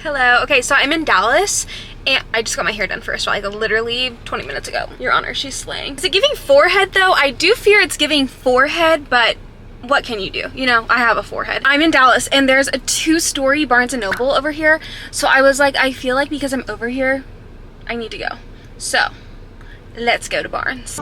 Hello. Okay, so I'm in Dallas and I just got my hair done first, like literally 20 minutes ago. Your Honor, she's slaying. Is it giving forehead though? I do fear it's giving forehead, but what can you do? You know, I have a forehead. I'm in Dallas and there's a 2-story Barnes & Noble over here. So I was like, I feel like because I'm over here, I need to go. So let's go to Barnes.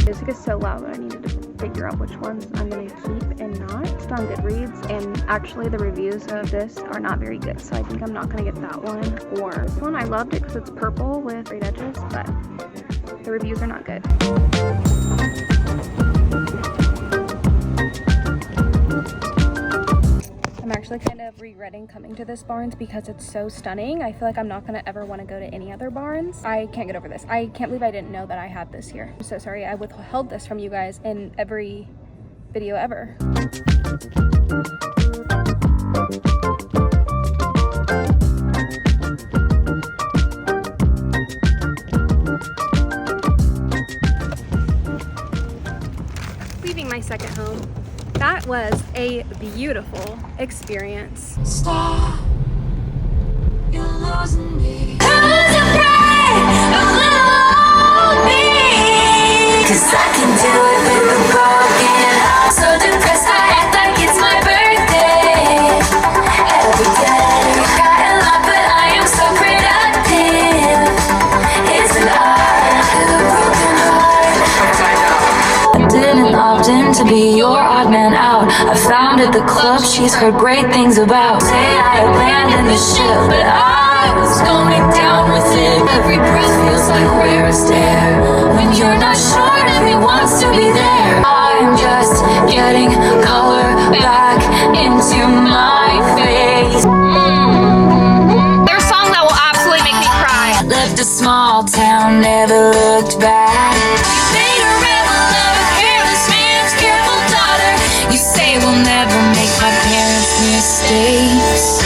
Music is so loud that I needed to figure out which ones I'm going to keep and not. It's on Goodreads, and actually the reviews of this are not very good, so I think I'm not going to get that one or this one. I loved it because it's purple with straight edges, but the reviews are not good. I'm actually kind of regretting coming to this Barnes because it's so stunning. I feel like I'm not gonna ever want to go to any other Barnes. I can't get over this. I can't believe I didn't know that I had this here. I'm so sorry I withheld this from you guys in every video ever. Leaving my second home. That was a beautiful experience. Stop, you're losing me. Cause I can do it with a broken heart. So depressed, I act like it's my birthday. Every day, got a lot, but I am so productive. It's an art with a broken heart. I didn't opt in to be your odd man out. I found at the club she's heard great things about. Say I abandoned the ship, but I was going down with it. Every breath feels like rarest air. When you're not sure if he wants to be there. I'm just getting color back into my face. There's a song that will absolutely make me cry. Left a small town, never looked back. Made a rebel of a careless man's careful daughter. You say we'll never make my parents' mistakes.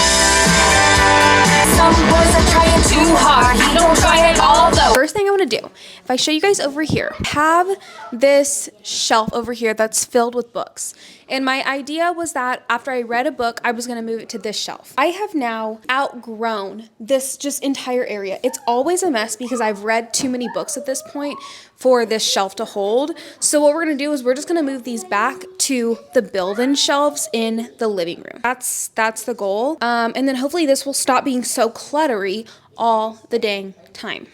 Some boys are trying too hard, he don't try at all though. First thing I want to do, if I show you guys over here, I have this shelf over here that's filled with books. And my idea was that after I read a book, I was going to move it to this shelf. I have now outgrown this just entire area. It's always a mess because I've read too many books at this point for this shelf to hold. So what we're going to do is we're just going to move these back to the built-in shelves in the living room. That's the goal. And then hopefully this will stop being so cluttery all the dang time.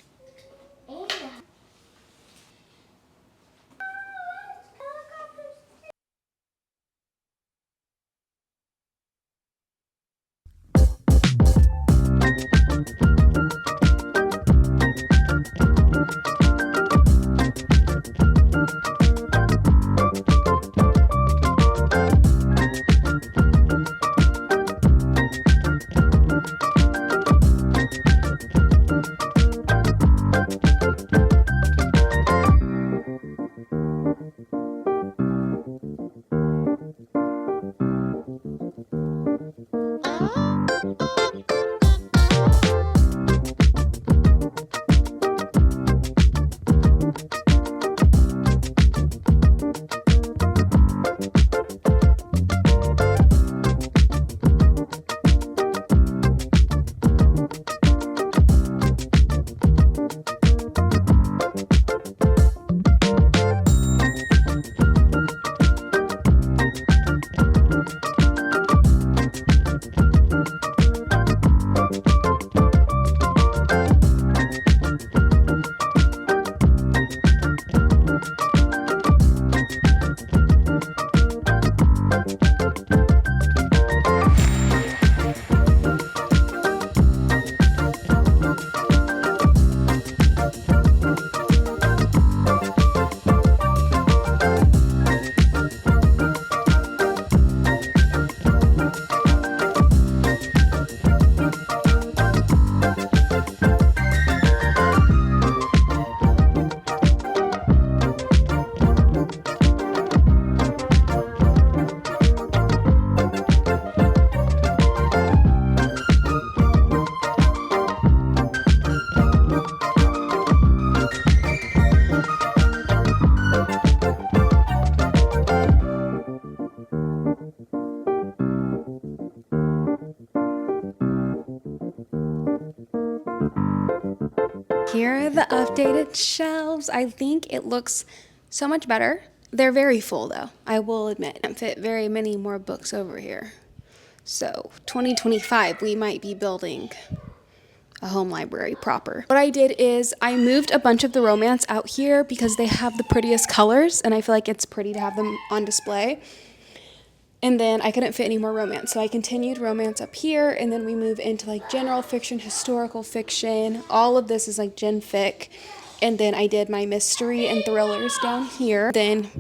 updated shelves. I think it looks so much better. They're very full though, I will admit. Can't fit very many more books over here. So 2025, we might be building a home library proper. What I did is I moved a bunch of the romance out here because they have the prettiest colors and I feel like it's pretty to have them on display. And then I couldn't fit any more romance, so I continued romance up here, and then we move into like general fiction, historical fiction. All of this is like gen fic. And then I did my mystery and thrillers down here. Then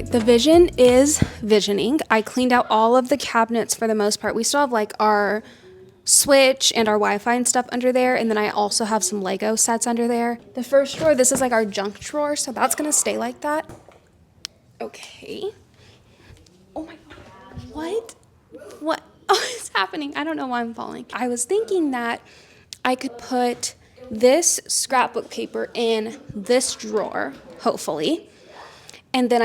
the vision is visioning. I cleaned out all of the cabinets for the most part. We still have like our Switch and our Wi-Fi and stuff under there, and then I also have some Lego sets under there. The first drawer, this is like our junk drawer, so that's gonna stay like that. Okay. Oh my god. What is happening? I don't know why I'm falling. I was thinking that I could put this scrapbook paper in this drawer, hopefully. And then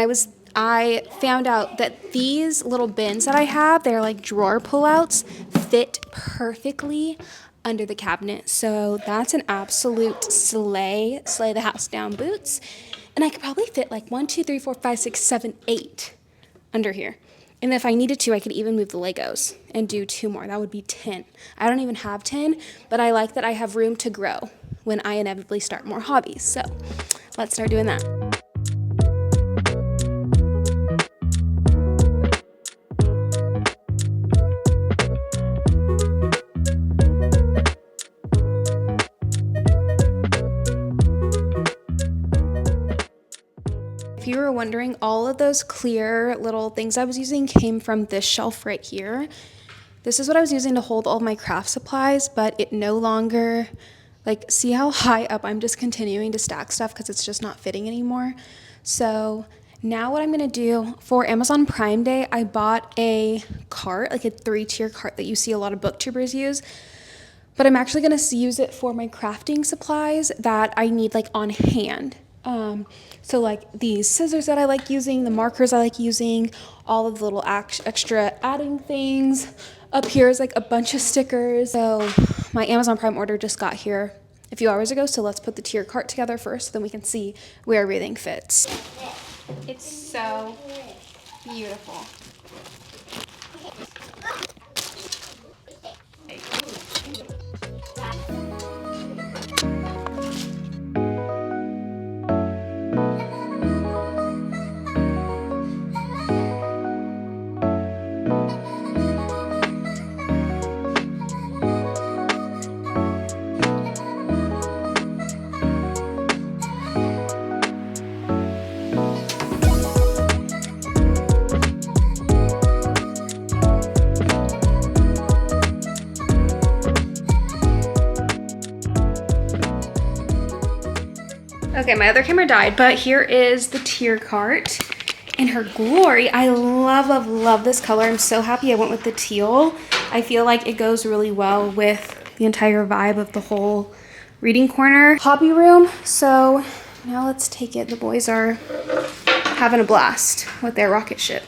I found out that these little bins that I have, they're like drawer pullouts, fit perfectly under the cabinet. So that's an absolute slay the house down boots. And I could probably fit like 1, 2, 3, 4, 5, 6, 7, 8 under here. And if I needed to, I could even move the Legos and do 2 more. That would be 10. I don't even have 10, but I like that I have room to grow when I inevitably start more hobbies. So let's start doing that. If you were wondering, all of those clear little things I was using came from this shelf right here. This is what I was using to hold all of my craft supplies, but it no longer, like, see how high up I'm just continuing to stack stuff because it's just not fitting anymore. So now what I'm gonna do, for Amazon Prime Day, I bought a cart, like a 3-tier cart that you see a lot of booktubers use. But I'm actually gonna use it for my crafting supplies that I need like on hand. So like these scissors that I like using, the markers I like using, all of the little extra adding things. Up here is like a bunch of stickers. So my Amazon Prime order just got here a few hours ago. So let's put the tier cart together first so then we can see where everything fits. It's so beautiful. Okay, my other camera died, but here is the tier cart in her glory. I love this color. I'm so happy I went with the teal. I feel like it goes really well with the entire vibe of the whole reading corner hobby room. So now let's take it. The boys are having a blast with their rocket ship.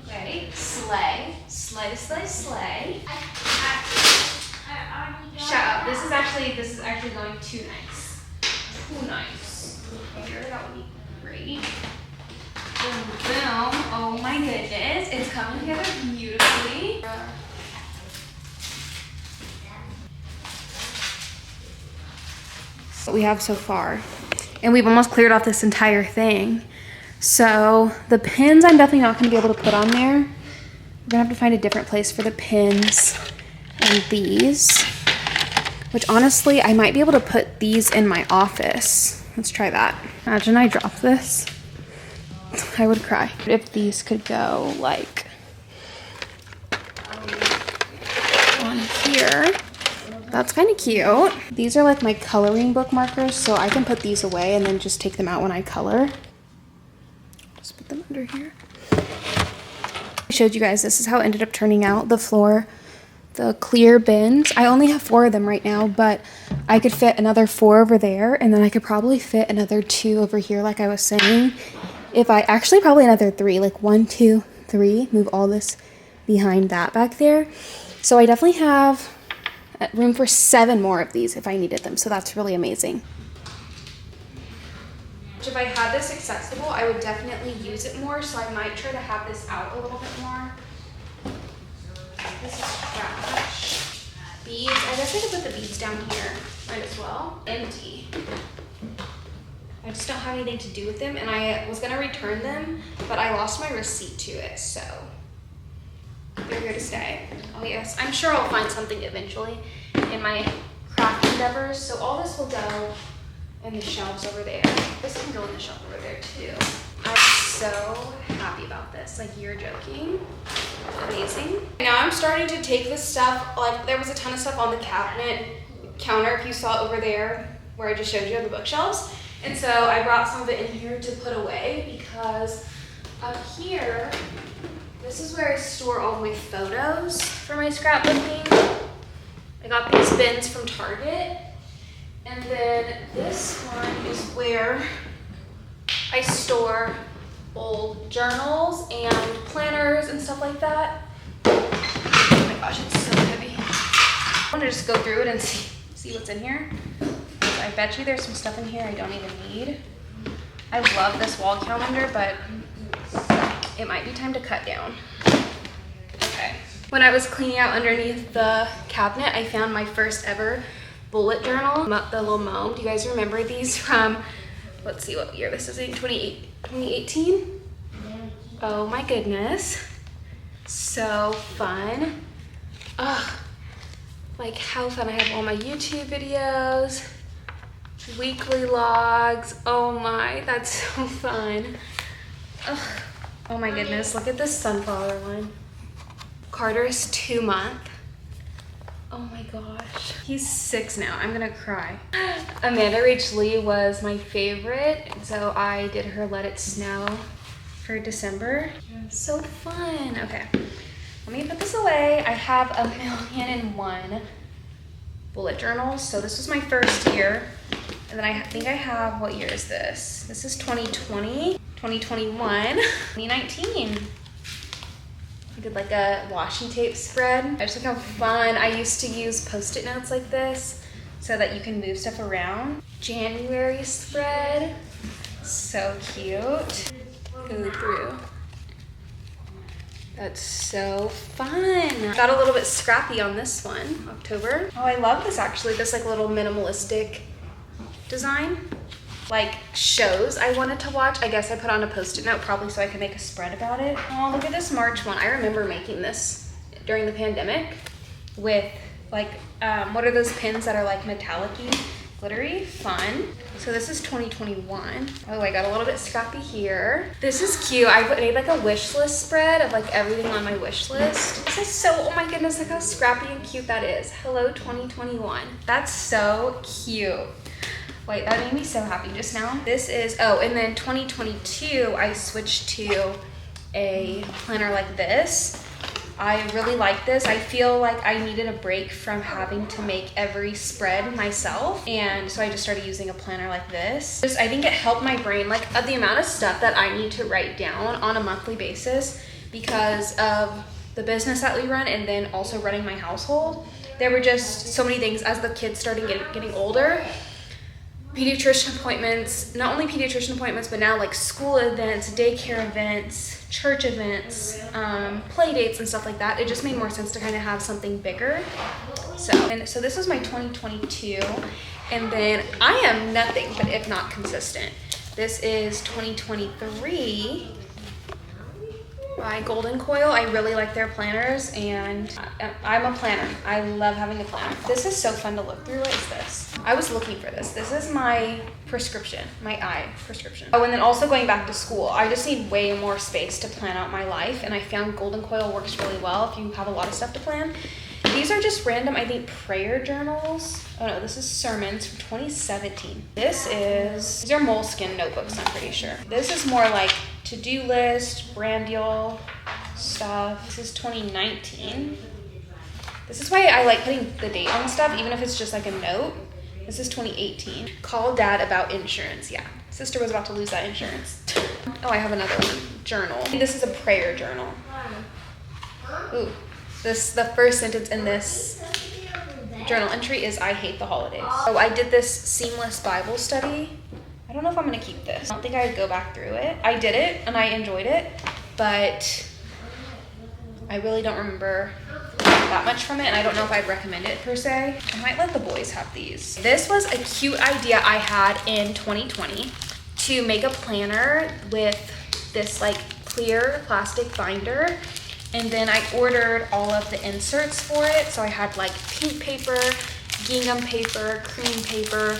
Okay, slay. Shut up. This is actually going too nice. Too nice. Here, that would be great. Boom, boom. Oh my goodness. It's coming together beautifully. What we have so far. And we've almost cleared off this entire thing. So the pins I'm definitely not going to be able to put on there. We're going to have to find a different place for the pins and these. Which honestly, I might be able to put these in my office. Let's try that. Imagine I drop this. I would cry. If these could go like on here. That's kind of cute. These are like my coloring book markers, so I can put these away and then just take them out when I color. Just put them under here. I showed you guys this is how it ended up turning out. The floor, the clear bins. I only have 4 of them right now, but I could fit another 4 over there, and then I could probably fit another 2 over here like I was saying. If I actually probably another 3, like 1, 2, 3, move all this behind that back there. So I definitely have room for 7 more of these if I needed them. So that's really amazing. If I had this accessible, I would definitely use it more. So I might try to have this out a little bit more. This is trash. Beads, I guess I could put the beads down here. Might as well. Empty. I just don't have anything to do with them, and I was gonna return them, but I lost my receipt to it, so they're here to stay. Oh yes, I'm sure I'll find something eventually in my craft endeavors. So all this will go in the shelves over there. This can go in the shelf over there too. I'm so happy about this, like you're joking. Amazing. Now I'm starting to take this stuff, like there was a ton of stuff on the cabinet counter if you saw over there where I just showed you on the bookshelves. And so I brought some of it in here to put away because up here, this is where I store all my photos for my scrapbooking. I got these bins from Target. And then this one is where I store old journals and planners and stuff like that. Oh my gosh, it's so heavy. I want to just go through it and see what's in here. I bet you there's some stuff in here I don't even need. I love this wall calendar, but it might be time to cut down. Okay. When I was cleaning out underneath the cabinet, I found my first ever bullet journal, the little Mome. Do you guys remember these from, let's see what year this is in, 2018? Oh my goodness. So fun. Ugh. Like how fun. I have all my YouTube videos. Weekly logs. Oh my, that's so fun. Ugh. Oh my goodness, look at this sunflower one. Carter's 2-month. Oh my gosh. He's 6 now. I'm gonna cry. Amanda Rach Lee was my favorite, so I did her Let It Snow for December. So fun. Okay, let me put this away. I have 1,000,001 bullet journals. So this was my first year. And then I think I have, what year is this? This is 2020, 2021, 2019. I did like a washi tape spread. I just like how fun. I used to use Post-it notes like this so that you can move stuff around. January spread, so cute. Go through. That's so fun. Got a little bit scrappy on this one, October. Oh, I love this actually, this like little minimalistic design. Like shows I wanted to watch. I guess I put on a Post-it note probably so I could make a spread about it. Oh, look at this March one. I remember making this during the pandemic with like, what are those pins that are like metallic-y, glittery? Fun. So this is 2021. Oh, I got a little bit scrappy here. This is cute. I made like a wish list spread of like everything on my wish list. This is so, oh my goodness, look how scrappy and cute that is. Hello 2021. That's so cute. Wait, that made me so happy just now. This is, oh, and then 2022, I switched to a planner like this. I really like this. I feel like I needed a break from having to make every spread myself. And so I just started using a planner like this. I think it helped my brain, like the amount of stuff that I need to write down on a monthly basis because of the business that we run and then also running my household. There were just so many things as the kids started getting older. pediatrician appointments, not only pediatrician appointments, but now like school events, daycare events, church events, play dates and stuff like that. It just made more sense to kind of have something bigger. So this is my 2022, and then I am nothing but if not consistent. This is 2023 by Golden Coil. I really like their planners, and I'm a planner. I love having a planner. This is so fun to look through. What is this? I was looking for this. This is my prescription, my eye prescription. Oh, and then also going back to school, I just need way more space to plan out my life, and I found Golden Coil works really well if you have a lot of stuff to plan. These are just random, I think, prayer journals. Oh no, this is sermons from 2017. These are Moleskine notebooks, I'm pretty sure. This is more like to-do list, brand deal stuff. This is 2019. This is why I like putting the date on stuff, even if it's just like a note. This is 2018. Call dad about insurance. Yeah, sister was about to lose that insurance. Oh, I have another one. Journal. This is a prayer journal. Ooh. The first sentence in this journal entry is, I hate the holidays. Oh, I did this seamless Bible study. I don't know if I'm gonna keep this. I don't think I would go back through it. I did it and I enjoyed it, but I really don't remember that much from it, and I don't know if I'd recommend it per se. I might let the boys have these. This was a cute idea I had in 2020 to make a planner with this like clear plastic binder. And then I ordered all of the inserts for it. So I had like pink paper, gingham paper, cream paper,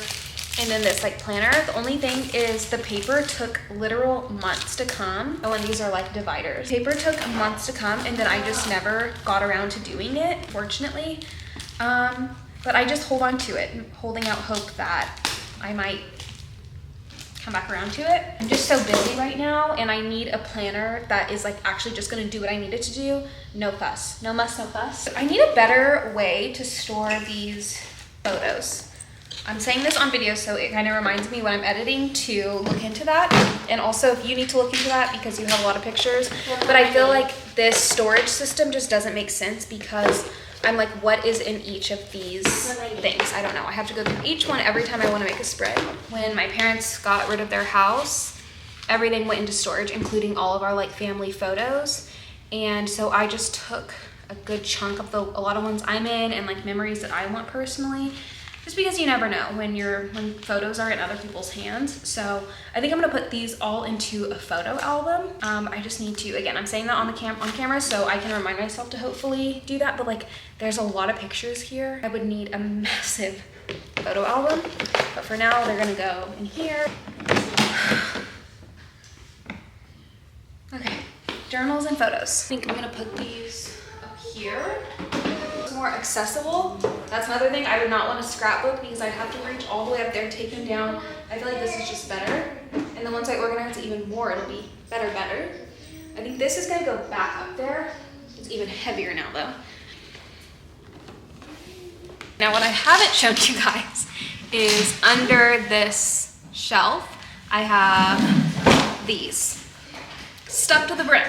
and then this like planner. The only thing is the paper took literal months to come. Oh, and these are like dividers. Paper took months to come, and then I just never got around to doing it, fortunately. But I just hold on to it, holding out hope that I might come back around to it. I'm just so busy right now, and I need a planner that is like actually just gonna do what I need it to do. No fuss, no muss, no fuss. I need a better way to store these photos. I'm saying this on video, so it kind of reminds me when I'm editing to look into that. And also if you need to look into that because you have a lot of pictures. But I feel like this storage system just doesn't make sense because I'm like, what is in each of these things? I don't know. I have to go through each one every time I want to make a spread. When my parents got rid of their house, everything went into storage, including all of our like family photos. And so I just took a good chunk of a lot of ones I'm in and like memories that I want personally, just because you never know when photos are in other people's hands. So I think I'm gonna put these all into a photo album. I just need to, again, I'm saying that on camera so I can remind myself to hopefully do that, but like there's a lot of pictures here. I would need a massive photo album, but for now they're gonna go in here. Okay, journals and photos. I think I'm gonna put these up here. More accessible. That's another thing. I would not want a scrapbook because I'd have to reach all the way up there, taking down. I feel like this is just better. And then once I organize it even more, it'll be better. I think this is gonna go back up there. It's even heavier now though. Now what I haven't shown you guys is under this shelf, I have these stuck to the brim.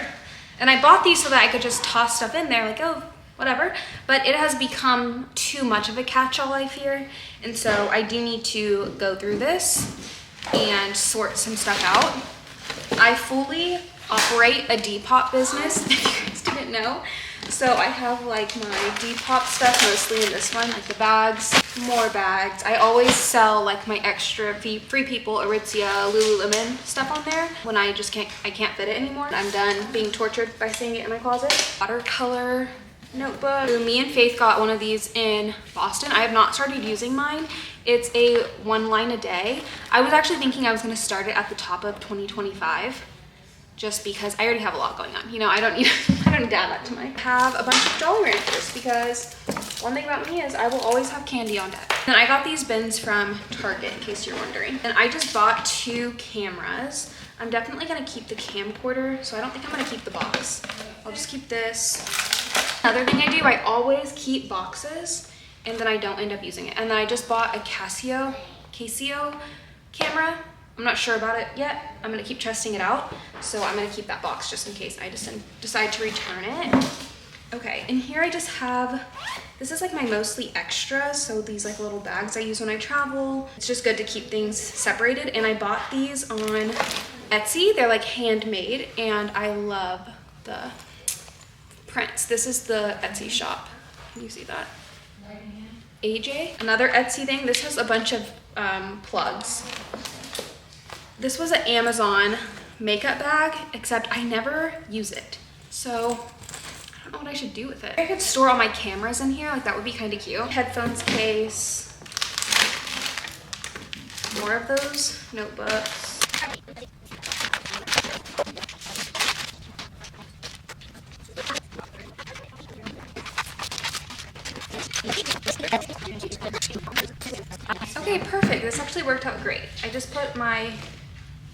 And I bought these so that I could just toss stuff in there like, oh, whatever, but it has become too much of a catch-all, I fear, and so I do need to go through this and sort some stuff out. I fully operate a Depop business, if you guys didn't know, so I have like my Depop stuff mostly in this one, like the bags, more bags. I always sell like my extra Free People, Aritzia, Lululemon stuff on there when I can't fit it anymore. I'm done being tortured by seeing it in my closet. Watercolor notebook. Me and Faith got one of these in Boston. I have not started using mine. It's a 1 line a day. I was actually thinking I was going to start it at the top of 2025 just because I already have a lot going on. You know, I don't need to add that to mine. I have a bunch of Jolly Ranchers because one thing about me is I will always have candy on deck. And I got these bins from Target in case you're wondering. And I just bought 2 cameras. I'm definitely going to keep the camcorder, so I don't think I'm going to keep the box. I'll just keep this. Another thing I do, I always keep boxes and then I don't end up using it. And then I just bought a Casio camera. I'm not sure about it yet. I'm gonna keep testing it out. So I'm gonna keep that box just in case I just decide to return it. Okay, and here I just have, this is like my mostly extra, so these like little bags I use when I travel. It's just good to keep things separated, and I bought these on Etsy. They're like handmade, and I love the prints. This is the Etsy shop. Can you see that? AJ. Another Etsy thing. This has a bunch of plugs. This was an Amazon makeup bag, except I never use it. So I don't know what I should do with it. I could store all my cameras in here, like that would be kind of cute. Headphones case. More of those notebooks. Okay, perfect. This actually worked out great. I just put my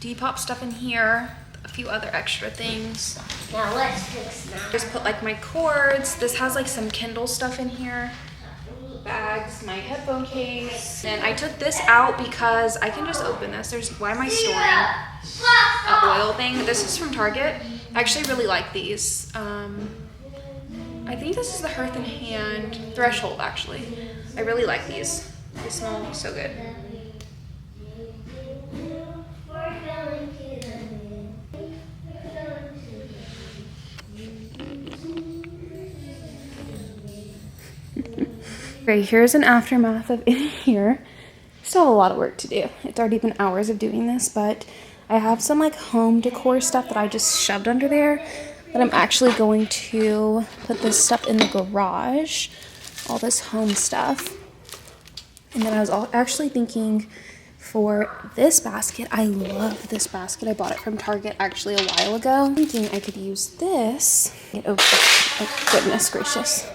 Depop stuff in here, a few other extra things. Now let's fix that. Just put like my cords. This has like some Kindle stuff in here. Bags, my headphone case. And I took this out because I can just open this. Why am I storing an oil thing? This is from Target. I actually really like these. I think this is the Hearth and Hand Threshold actually. I really like these. They smell so good. Okay, here's an aftermath of in here. Still have a lot of work to do. It's already been hours of doing this, but I have some like home decor stuff that I just shoved under there that I'm actually going to put this stuff in the garage, all this home stuff. And then I was actually thinking for this basket, I love this basket. I bought it from Target actually a while ago. I'm thinking I could use this. Oh goodness gracious.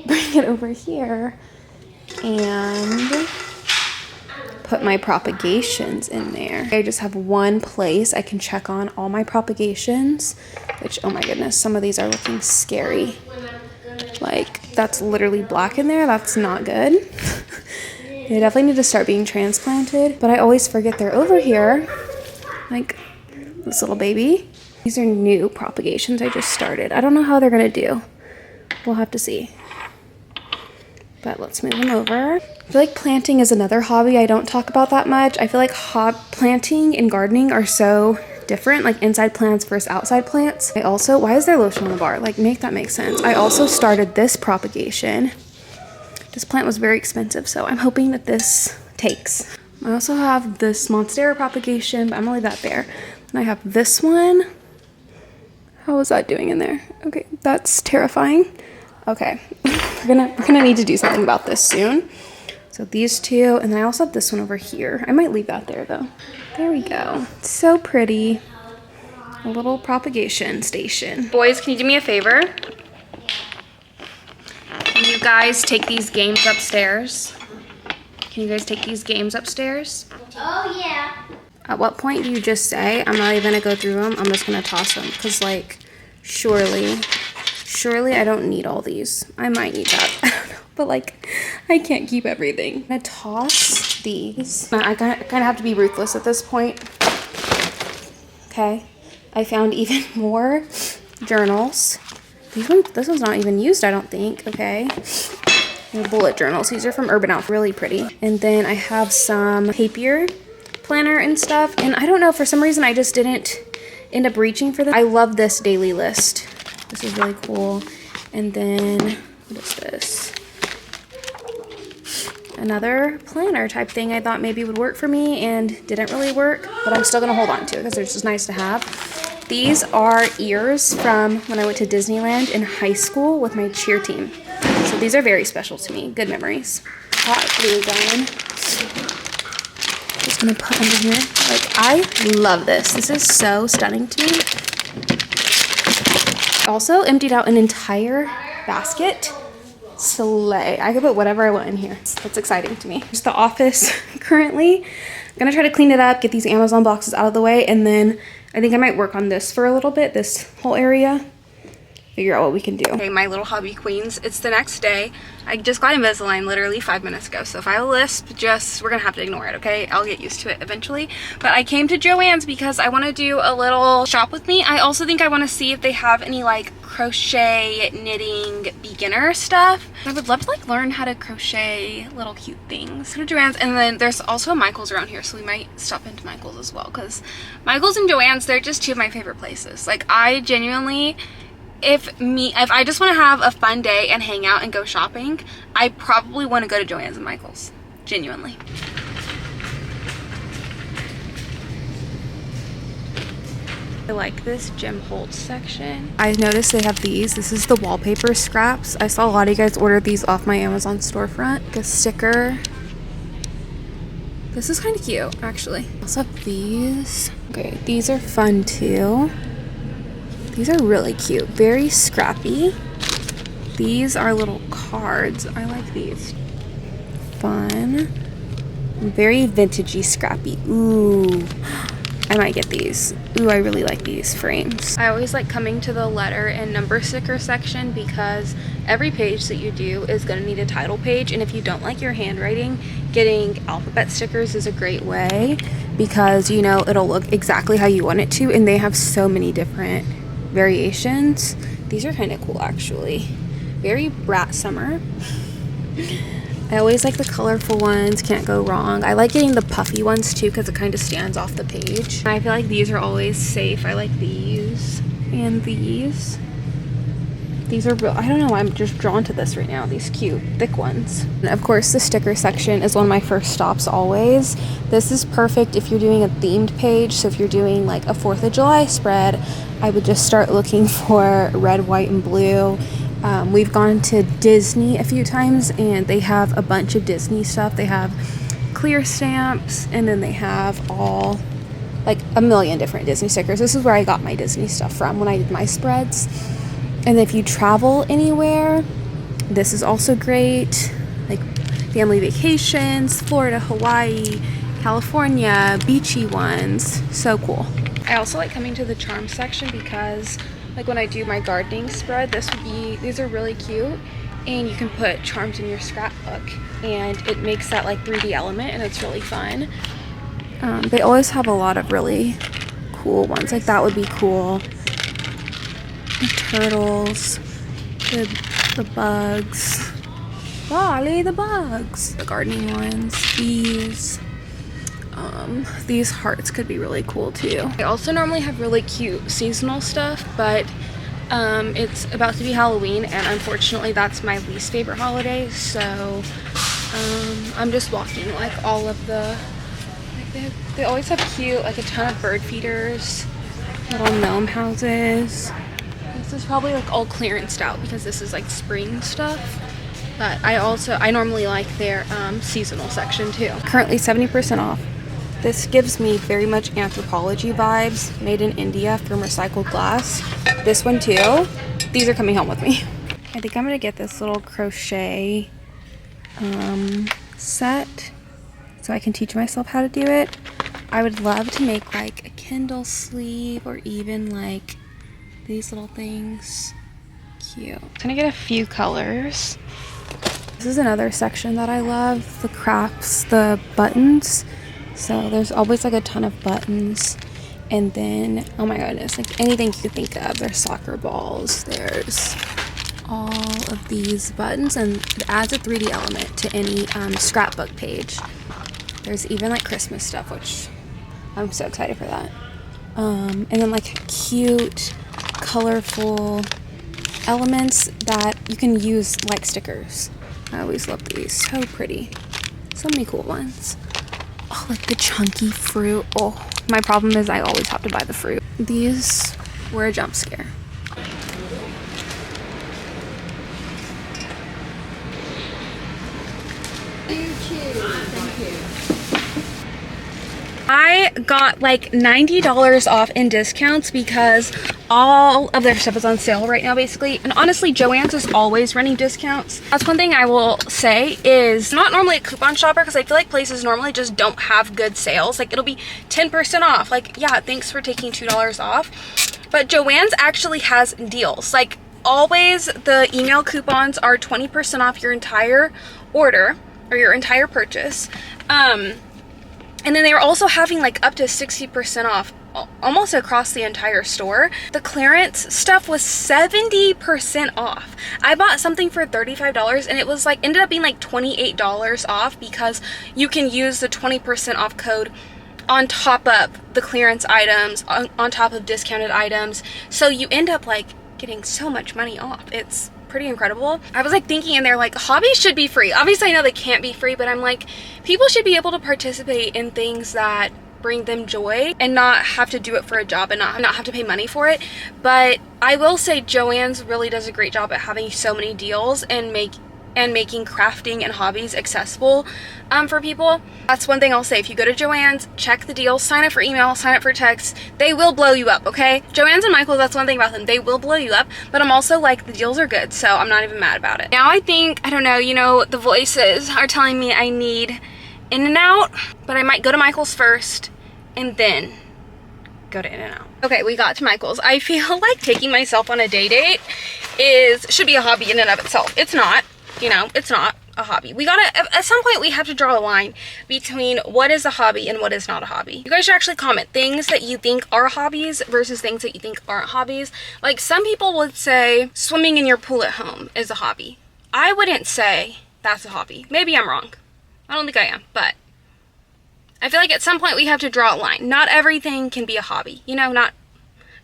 Bring it over here and put my propagations in there. I just have one place I can check on all my propagations, which, oh my goodness, some of these are looking scary. Like, that's literally black in there. That's not good. They definitely need to start being transplanted, but I always forget they're over here. Like this little baby. These are new propagations I just started. I don't know how they're gonna do. We'll have to see. But let's move them over. I feel like planting is another hobby I don't talk about that much. I feel like planting and gardening are so different, like inside plants versus outside plants. I also, why is there lotion on the bar? Like, make that make sense. I also started this propagation. This plant was very expensive, so I'm hoping that this takes. I also have this Monstera propagation, but I'm gonna leave that there. And I have this one. How is that doing in there? Okay, that's terrifying. Okay, we're gonna need to do something about this soon. So these two, and then I also have this one over here. I might leave that there though. There we go. So pretty. A little propagation station. Boys, can you do me a favor? Can you guys take these games upstairs? Can you guys take these games upstairs? Oh yeah. At what point do you just say, I'm not even gonna go through them, I'm just gonna toss them? Because like, surely I don't need all these. I might need that, I don't know. But like, I can't keep everything. I'm gonna toss these. I kind of have to be ruthless at this point. Okay, I found even more journals. This one's not even used, I don't think. Okay, they're bullet journals. These are from Urban Outfitters, really pretty. And then I have some papier planner and stuff. And I don't know, for some reason I just didn't end up reaching for this. I love this daily list. This is really cool. And then, what is this? Another planner type thing I thought maybe would work for me and didn't really work, but I'm still gonna hold on to it because they're just nice to have. These are ears from when I went to Disneyland in high school with my cheer team. So these are very special to me. Good memories. Hot glue gun. Just gonna put under here. Like, I love this. This is so stunning to me. Also emptied out an entire basket. Slay. I could put whatever I want in here. That's exciting to me. Just the office currently. I'm gonna try to clean it up, get these Amazon boxes out of the way, and then I think I might work on this for a little bit, this whole area. figure out what we can do. Okay, my little hobby queens, it's the next day. I just got Invisalign literally 5 minutes ago, so if I have a lisp, we're gonna have to ignore it, okay? I'll get used to it eventually. But I came to Joann's because I want to do a little shop with me. I also think I want to see if they have any like crochet, knitting, beginner stuff. I would love to like learn how to crochet little cute things. Go to Joann's, and then there's also a Michael's around here, so we might stop into Michael's as well, because Michael's and Joann's, they're just two of my favorite places. Like, I genuinely, if I just want to have a fun day and hang out and go shopping, I probably want to go to Joann's and Michael's, genuinely. I like this Jim Holtz section. I noticed they have these. This is the wallpaper scraps. I saw a lot of you guys order these off my Amazon storefront. The sticker. This is kind of cute, actually. Also have these. Okay, these are fun too. These are really cute. Very scrappy. These are little cards. I like these. Fun. Very vintagey, scrappy. Ooh. I might get these. Ooh, I really like these frames. I always like coming to the letter and number sticker section because every page that you do is going to need a title page, and if you don't like your handwriting, getting alphabet stickers is a great way because, you know, it'll look exactly how you want it to, and they have so many different variations. These are kind of cool, actually. Very brat summer. I always like the colorful ones, can't go wrong. I like getting the puffy ones too because it kind of stands off the page. And I feel like these are always safe. I like these and these. These are real, I don't know, I'm just drawn to this right now, these cute, thick ones. And of course, the sticker section is one of my first stops always. This is perfect if you're doing a themed page. So if you're doing like a 4th of July spread, I would just start looking for red, white, and blue. We've gone to Disney a few times and they have a bunch of Disney stuff. They have clear stamps and then they have all like a million different Disney stickers. This is where I got my Disney stuff from when I did my spreads. And if you travel anywhere, this is also great. Like family vacations, Florida, Hawaii, California, beachy ones. So cool. I also like coming to the charm section because like when I do my gardening spread, these are really cute, and you can put charms in your scrapbook and it makes that like 3D element, and it's really fun. They always have a lot of really cool ones, like that would be cool. The turtles, the bugs, Wally the bugs, the gardening ones, these hearts could be really cool too. I also normally have really cute seasonal stuff, but it's about to be Halloween, and unfortunately that's my least favorite holiday, so I'm just walking like all of the, like they always have cute, like a ton of bird feeders, little gnome houses. This is probably like all clearanced out because this is like spring stuff. But I normally like their seasonal section too. Currently 70% off. This gives me very much Anthropology vibes, made in India from recycled glass. This one too. These are coming home with me. I think I'm gonna get this little crochet set so I can teach myself how to do it. I would love to make like a Kindle sleeve or even like these little things. Cute. I'm gonna get a few colors. This is another section that I love, the crafts, the buttons. So there's always like a ton of buttons, and then oh my goodness, like anything you could think of. There's soccer balls, there's all of these buttons, and it adds a 3D element to any scrapbook page. There's even like Christmas stuff, which I'm so excited for that. And then like cute, colorful elements that you can use like stickers. I always love these, so pretty. So many cool ones. Oh, like the chunky fruit. Oh, my problem is I always have to buy the fruit. These were a jump scare. I got like $90 off in discounts because all of their stuff is on sale right now basically, and honestly Joann's is always running discounts. That's one thing I will say is not normally a coupon shopper because I feel like places normally just don't have good sales. Like it'll be 10% off, like yeah, thanks for taking $2 off, but Joann's actually has deals. Like always, the email coupons are 20% off your entire order or your entire purchase. And then they were also having like up to 60% off almost across the entire store. The clearance stuff was 70% off. I bought something for $35 and it was like ended up being like $28 off because you can use the 20% off code on top of the clearance items, on top of discounted items. So you end up like getting so much money off. It's pretty incredible. I was like thinking in there, like, hobbies should be free. Obviously I know they can't be free, but I'm like, people should be able to participate in things that bring them joy and not have to do it for a job and not have to pay money for it. But I will say Joann's really does a great job at having so many deals and making crafting and hobbies accessible for people. That's one thing I'll say. If you go to Joann's, check the deals, sign up for email, sign up for text. They will blow you up, okay? Joann's and Michael's, that's one thing about them. They will blow you up, but I'm also like, the deals are good, so I'm not even mad about it. Now I think, I don't know, you know, the voices are telling me I need In-N-Out, but I might go to Michael's first and then go to In-N-Out. Okay, we got to Michael's. I feel like taking myself on a date should be a hobby in and of itself. It's not. You know, it's not a hobby. We gotta, at some point we have to draw a line between what is a hobby and what is not a hobby. You guys should actually comment things that you think are hobbies versus things that you think aren't hobbies. Like, some people would say swimming in your pool at home is a hobby. I wouldn't say that's a hobby. Maybe I'm wrong. I don't think I am, but I feel like at some point we have to draw a line. Not everything can be a hobby. You know, not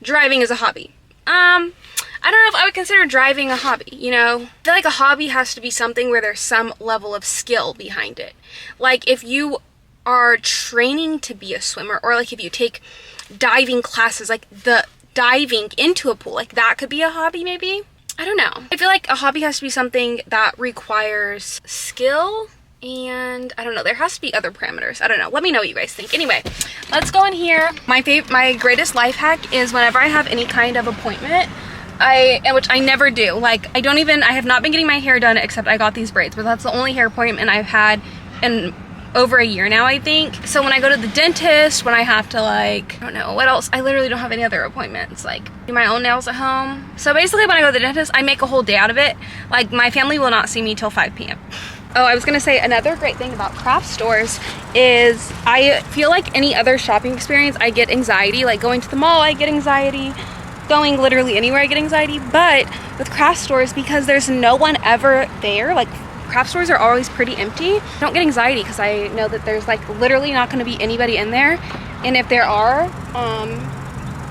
driving is a hobby. I don't know if I would consider driving a hobby, you know? I feel like a hobby has to be something where there's some level of skill behind it. Like, if you are training to be a swimmer, or like if you take diving classes, like the diving into a pool, like that could be a hobby maybe? I don't know. I feel like a hobby has to be something that requires skill, and I don't know, there has to be other parameters. I don't know. Let me know what you guys think. Anyway, let's go in here. My greatest life hack is whenever I have any kind of appointment, which I never do. Like, I have not been getting my hair done except I got these braids, but that's the only hair appointment I've had in over a year now, I think. So when I go to the dentist, when I have to, like, I don't know, what else? I literally don't have any other appointments. Like, do my own nails at home. So basically when I go to the dentist, I make a whole day out of it. Like, my family will not see me till 5 p.m. Oh, I was gonna say, another great thing about craft stores is I feel like any other shopping experience, I get anxiety. Like, going to the mall, I get anxiety. Going literally anywhere, I get anxiety. But with craft stores, because there's no one ever there, like, craft stores are always pretty empty, I don't get anxiety because I know that there's like literally not going to be anybody in there. And if there are,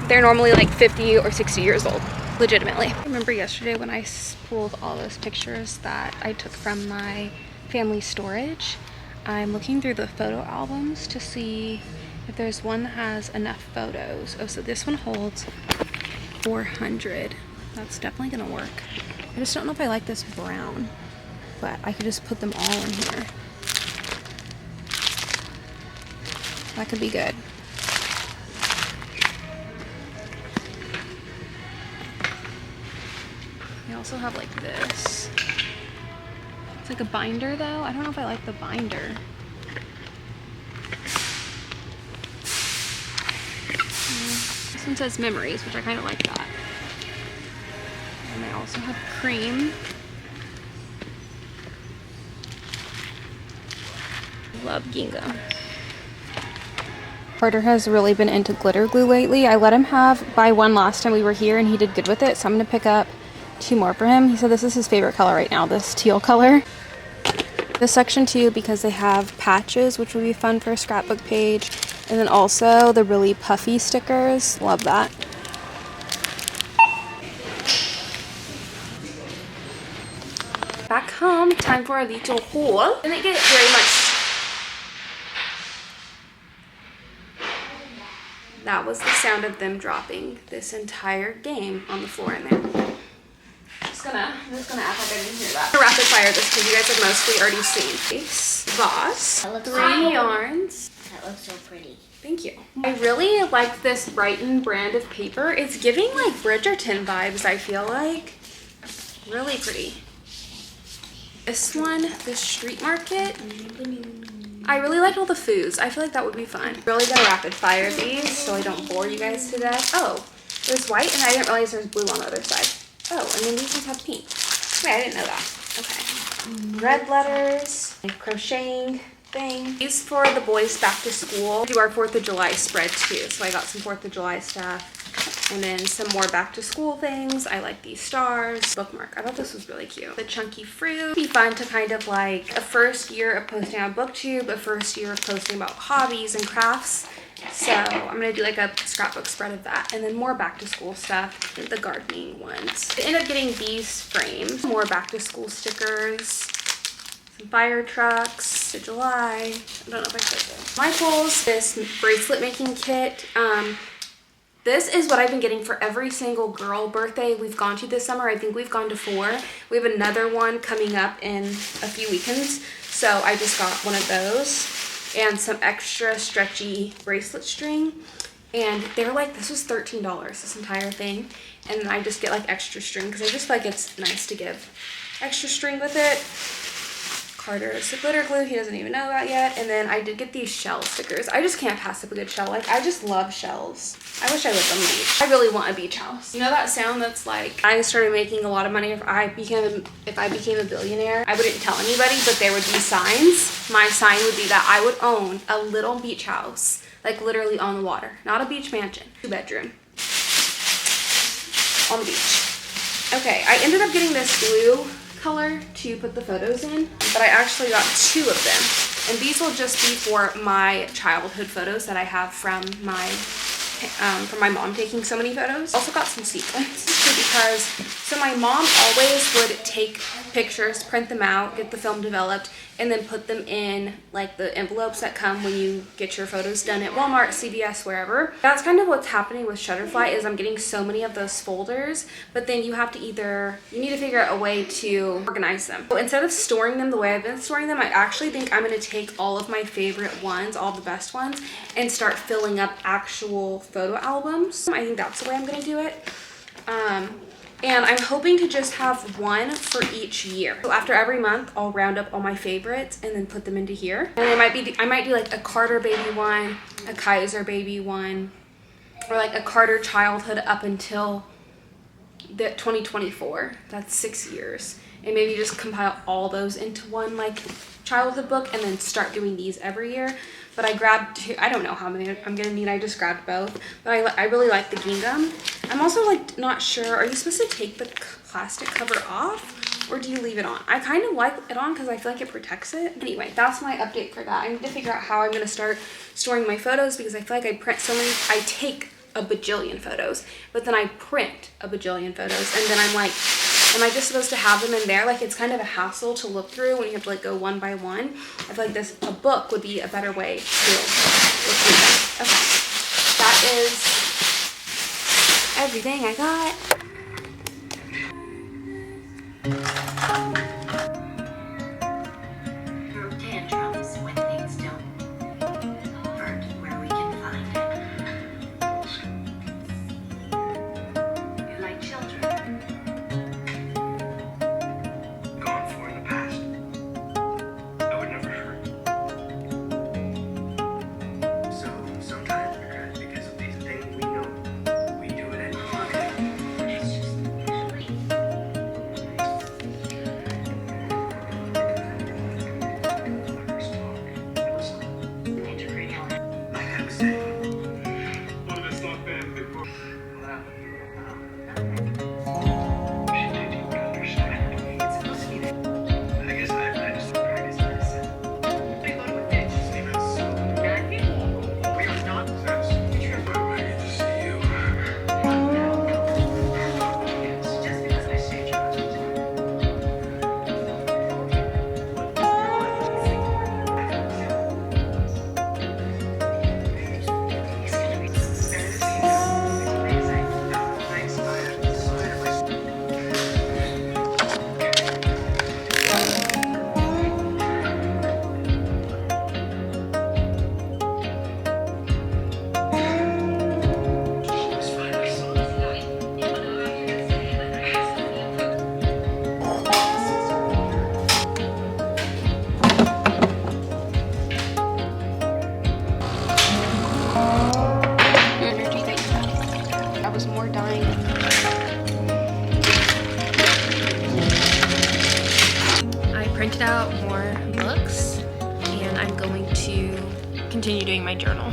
they're normally like 50 or 60 years old, legitimately. I remember yesterday when I pulled all those pictures that I took from my family storage. I'm looking through the photo albums to see if there's one that has enough photos. Oh, so this one holds 400. That's definitely gonna work. I just don't know if I like this brown, but I could just put them all in here. That could be good. I also have like this. It's like a binder though. I don't know if I like the binder. This one says memories, which I kind of like that. And I also have cream. Love gingham. Carter has really been into glitter glue lately. I let him buy one last time we were here and he did good with it, so I'm gonna pick up 2 more for him. He said this is his favorite color right now, this teal color. This section too, because they have patches, which would be fun for a scrapbook page, and then also the really puffy stickers. Love that. Back home, time for a little haul. Didn't get very much. That was the sound of them dropping this entire game on the floor in there. I'm just gonna act like I didn't hear that. I'm gonna rapid fire this because you guys have mostly already seen. Voss, 3 yarns. That looks so pretty. Thank you. I really like this Brighton brand of paper. It's giving like Bridgerton vibes, I feel like. Really pretty. This one, the Street Market. I really like all the foods. I feel like that would be fun. Really gonna rapid fire these so I don't bore you guys to death. Oh, there's white and I didn't realize there's blue on the other side. Oh, and then these ones have pink. Wait, I didn't know that. Okay. Red letters, a crocheting thing. These for the boys back to school. We do our 4th of July spread too. So I got some 4th of July stuff. And then some more back to school things. I like these stars. Bookmark. I thought this was really cute. The chunky fruit. It'd be fun to kind of like a first year of posting on BookTube, a first year of posting about hobbies and crafts. So I'm gonna do like a scrapbook spread of that, and then more back to school stuff, the gardening ones. I ended up getting these frames, more back to school stickers, some fire trucks to July. I don't know if I said this. Michael's, this bracelet making kit. This is what I've been getting for every single girl birthday we've gone to this summer. I think we've gone to 4. We have another one coming up in a few weekends. So I just got one of those and some extra stretchy bracelet string. And they were like, this was $13, this entire thing. And then I just get like extra string because I just feel like it's nice to give extra string with it. Carter's glitter glue, he doesn't even know about yet. And then I did get these shell stickers. I just can't pass up a good shell. Like, I just love shells. I wish I lived on the beach. I really want a beach house. You know that sound that's like, I started making a lot of money if I became a billionaire. I wouldn't tell anybody, but there would be signs. My sign would be that I would own a little beach house, like literally on the water. Not a beach mansion, 2-bedroom. On the beach. Okay, I ended up getting this blue color to put the photos in, but I actually got 2 of them, and these will just be for my childhood photos that I have from my mom taking so many photos. Also got some sequins because so my mom always would take pictures, print them out, get the film developed, and then put them in like the envelopes that come when you get your photos done at Walmart, CVS, wherever. That's kind of what's happening with Shutterfly is I'm getting so many of those folders, but then you need to figure out a way to organize them. So instead of storing them the way I've been storing them, I actually think I'm gonna take all of my favorite ones, all the best ones, and start filling up actual photo albums. I think that's the way I'm gonna do it. And I'm hoping to just have one for each year. So after every month, I'll round up all my favorites and then put them into here. And I might do like a Carter baby one, a Kaiser baby one, or like a Carter childhood up until the 2024. That's 6 years. And maybe just compile all those into one like childhood book and then start doing these every year. But I grabbed 2, I don't know how many I'm gonna need, I just grabbed both. But I really like the gingham. I'm also like not sure, are you supposed to take the plastic cover off or do you leave it on? I kind of like it on because I feel like it protects it. Anyway, that's my update for that. I need to figure out how I'm gonna start storing my photos because I feel like I take a bajillion photos, but then I print a bajillion photos and then I'm like, am I just supposed to have them in there? Like it's kind of a hassle to look through when you have to like go one by one. I feel like a book would be a better way to look through them. Okay, that is everything I got. Throw tantrums when things don't hurt where we can find it. You like children. Gone for in the past. I would never hurt. So sometimes regret because of these things we know. We do it anyway. to continue doing my journal.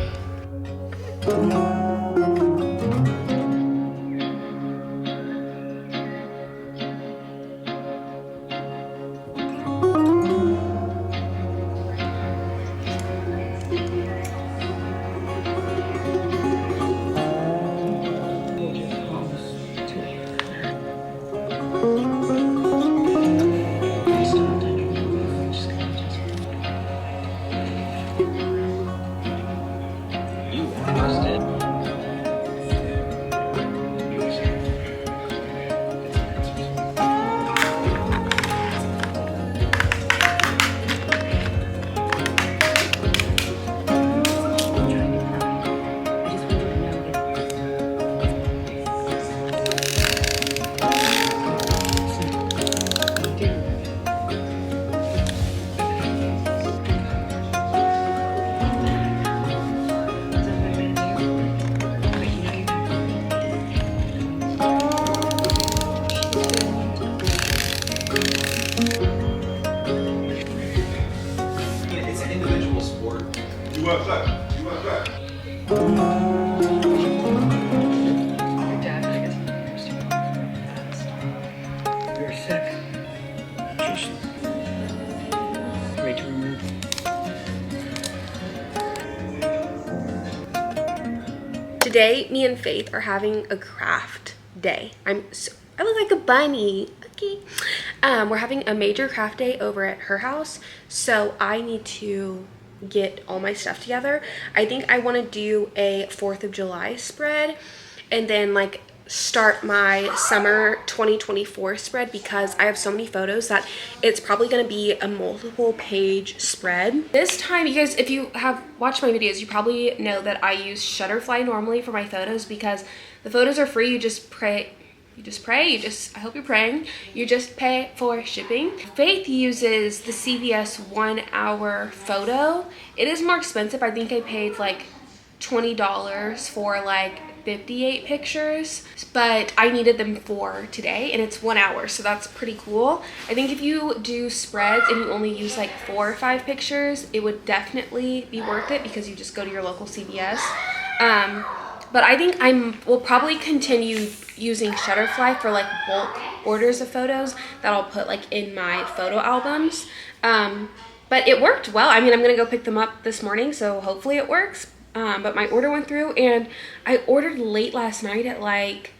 It's an individual sport. You outside. You outside. Your dad, I guess, understood. You're sick. Just wait to remove. Today, me and Faith are having a craft day. I look like a bunny. Okay. We're having a major craft day over at her house, so I need to get all my stuff together. I think I want to do a 4th of July spread and then like start my summer 2024 spread because I have so many photos that it's probably going to be a multiple page spread. This time, you guys, if you have watched my videos, you probably know that I use Shutterfly normally for my photos because the photos are free. I hope you're praying. You just pay for shipping. Faith uses the CVS 1 hour photo. It is more expensive. I think I paid like $20 for like 58 pictures, but I needed them for today and it's 1 hour, so that's pretty cool. I think if you do spreads and you only use like 4 or 5 pictures, it would definitely be worth it because you just go to your local CVS. But I think will probably continue using Shutterfly for like bulk orders of photos that I'll put like in my photo albums. But it worked well. I mean, I'm gonna go pick them up this morning, so hopefully it works. But my order went through and I ordered late last night at like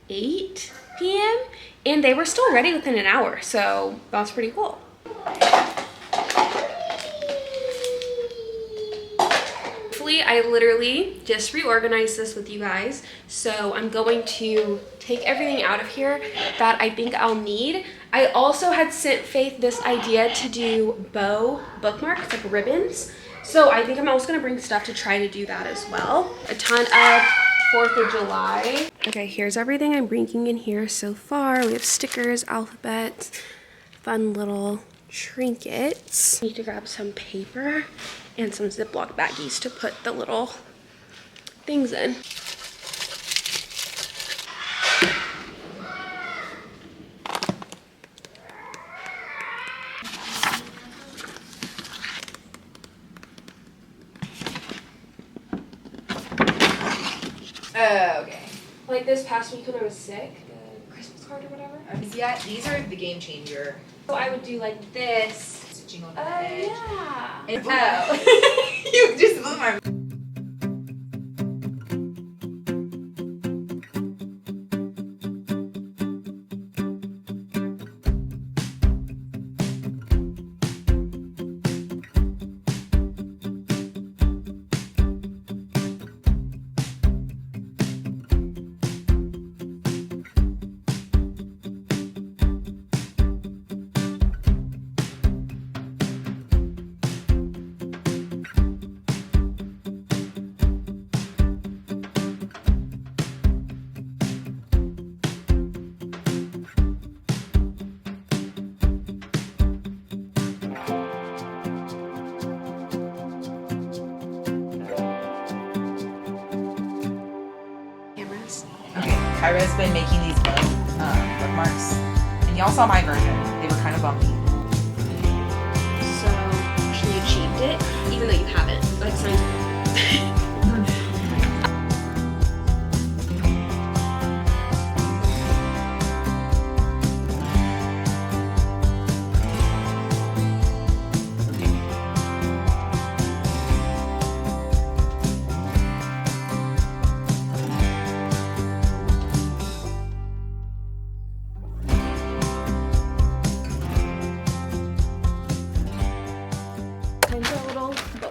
8 p.m. and they were still ready within an hour, so that's pretty cool. I literally just reorganized this with you guys, so I'm going to take everything out of here that I think I'll need. I also had sent Faith this idea to do bow bookmarks, like ribbons, so I think I'm also gonna bring stuff to try to do that as well. A ton of 4th of July. Okay, here's everything I'm bringing in here so far. We have stickers, alphabets, fun little trinkets. Need to grab some paper and some Ziploc baggies to put the little things in. Oh, okay. Like this past week when I was sick, the Christmas card or whatever. Yeah, these are the game changer. So I would do like this. Stitching on the Oh edge. yeah. And, oh. You just blew my. Okay, Kyra's been making these bookmarks, and y'all saw my version. They were kind of bumpy. So she achieved it, even though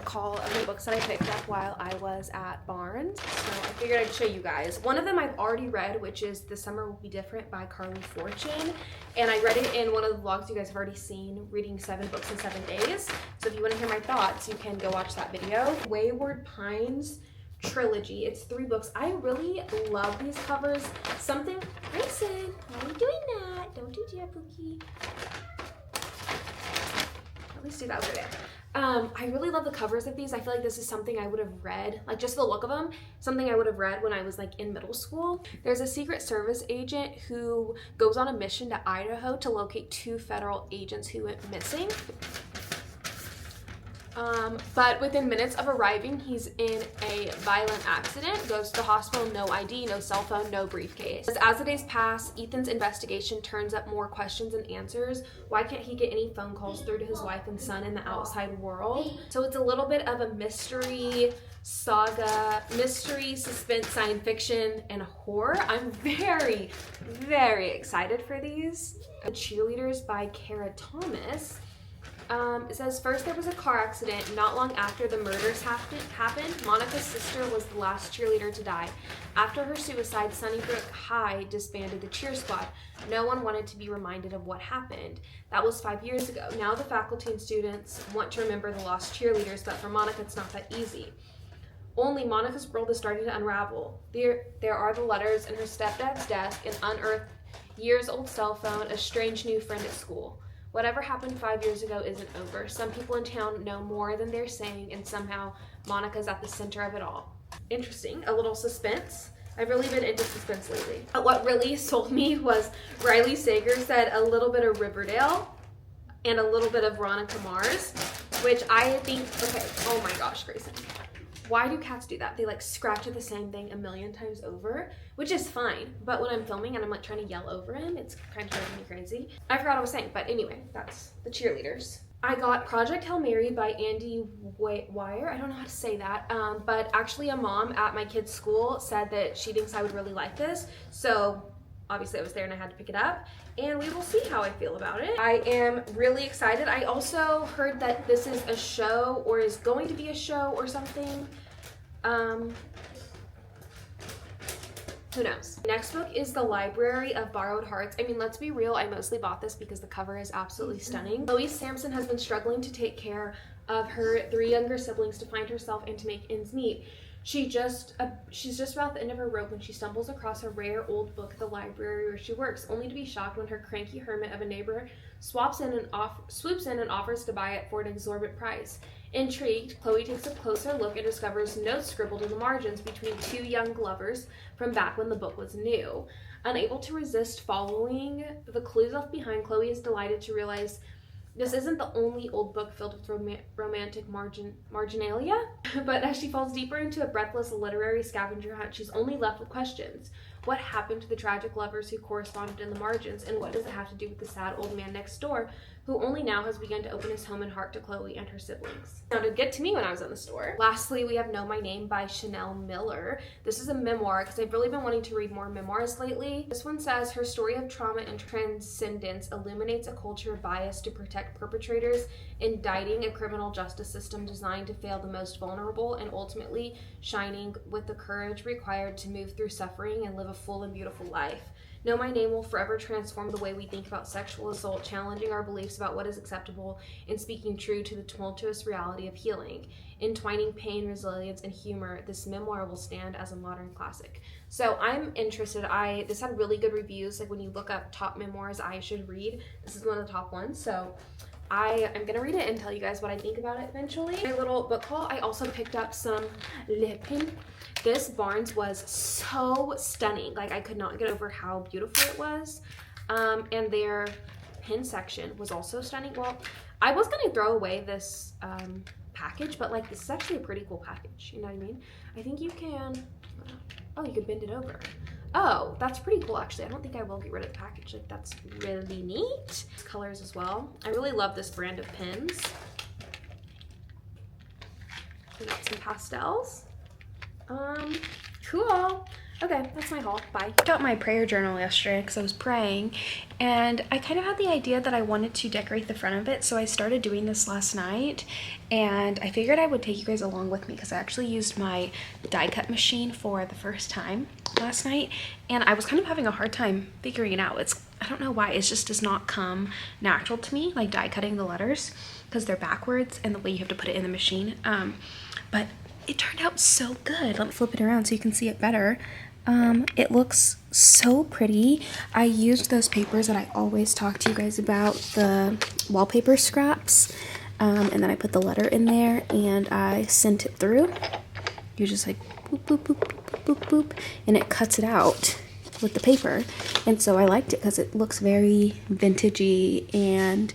haul of the books that I picked up while I was at Barnes. So I figured I'd show you guys. One of them I've already read, which is The Summer Will Be Different by Carly Fortune. And I read it in one of the vlogs you guys have already seen, reading 7 books in 7 days. So if you want to hear my thoughts, you can go watch that video. Wayward Pines trilogy. It's 3 books. I really love these covers. Something, Grayson, why are you doing that? Don't do that, Pookie. At least do that over there. I really love the covers of these. I feel like this is something I would have read, like just the look of them, something I would have read when I was like in middle school. There's a Secret Service agent who goes on a mission to Idaho to locate 2 federal agents who went missing. But within minutes of arriving, he's in a violent accident, goes to the hospital, no ID, no cell phone, no briefcase. As the days pass, Ethan's investigation turns up more questions and answers. Why can't he get any phone calls through to his wife and son in the outside world? So it's a little bit of a mystery saga, mystery, suspense, science fiction, and horror. I'm very, very excited for these. Cheerleaders by Kara Thomas. It says, first there was a car accident. Not long after the murders happened, Monica's sister was the last cheerleader to die. After her suicide, Sunnybrook High disbanded the cheer squad. No one wanted to be reminded of what happened. That was 5 years ago. Now the faculty and students want to remember the lost cheerleaders, but for Monica it's not that easy. Only Monica's world is starting to unravel. There are the letters in her stepdad's desk, an unearthed years-old cell phone, a strange new friend at school. Whatever happened 5 years ago isn't over. Some people in town know more than they're saying, and somehow Monica's at the center of it all. Interesting, a little suspense. I've really been into suspense lately. What really sold me was Riley Sager said a little bit of Riverdale and a little bit of Veronica Mars, which I think, okay, oh my gosh, Grayson. Why do cats do that? They like scratch at the same thing a million times over, which is fine. But when I'm filming and I'm like trying to yell over him, it's kind of driving me crazy. I forgot what I was saying, but anyway, that's the cheerleaders. I got Project Hail Mary by Andy Weir. I don't know how to say that, but actually a mom at my kid's school said that she thinks I would really like this. So obviously I was there and I had to pick it up, and we will see how I feel about it. I am really excited. I also heard that this is a show, or is going to be a show or something. Who knows? Next book is The Library of Borrowed Hearts. I mean, let's be real, I mostly bought this because the cover is absolutely stunning. Chloe Sampson has been struggling to take care of her 3 younger siblings, to find herself and to make ends meet. She's just about the end of her rope when she stumbles across a rare old book at the library where she works, only to be shocked when her cranky hermit of a neighbor swoops in and offers to buy it for an exorbitant price. Intrigued, Chloe takes a closer look and discovers notes scribbled in the margins between 2 young lovers from back when the book was new. Unable to resist following the clues left behind, Chloe is delighted to realize this isn't the only old book filled with romantic marginalia, but as she falls deeper into a breathless literary scavenger hunt, she's only left with questions. What happened to the tragic lovers who corresponded in the margins, and what does it have to do with the sad old man next door, who only now has begun to open his home and heart to Chloe and her siblings? Sounded good to me when I was in the store. Lastly, we have Know My Name by Chanel Miller. This is a memoir, because I've really been wanting to read more memoirs lately. This one says, her story of trauma and transcendence illuminates a culture of bias to protect perpetrators, indicting a criminal justice system designed to fail the most vulnerable, and ultimately shining with the courage required to move through suffering and live a full and beautiful life. Know My Name will forever transform the way we think about sexual assault, challenging our beliefs about what is acceptable and speaking true to the tumultuous reality of healing. Entwining pain, resilience, and humor, this memoir will stand as a modern classic. So I'm interested. This had really good reviews. Like when you look up top memoirs I should read, this is one of the top ones. So I am gonna read it and tell you guys what I think about it eventually. My little book haul, I also picked up some lip tint. This Barnes was so stunning. Like I could not get over how beautiful it was. And their pin section was also stunning. Well, I was gonna throw away this package, but like this is actually a pretty cool package, you know what I mean? I think you can, oh, you can bend it over. Oh, that's pretty cool actually. I don't think I will get rid of the package. Like that's really neat. Colors as well. I really love this brand of pins. We got some pastels. Cool. Okay, that's my haul. Bye. I got my prayer journal yesterday because I was praying, and I kind of had the idea that I wanted to decorate the front of it, so I started doing this last night, and I figured I would take you guys along with me because I actually used my die cut machine for the first time last night, and I was kind of having a hard time figuring it out. I don't know why, it just does not come natural to me, like die cutting the letters, because they're backwards and the way you have to put it in the machine. But it turned out so good. Let me flip it around so you can see it better. It looks so pretty. I used those papers that I always talk to you guys about, the wallpaper scraps, and then I put the letter in there and I sent it through. You're just like boop, boop, boop, boop, boop, boop, and it cuts it out with the paper. And so I liked it because it looks very vintagey, and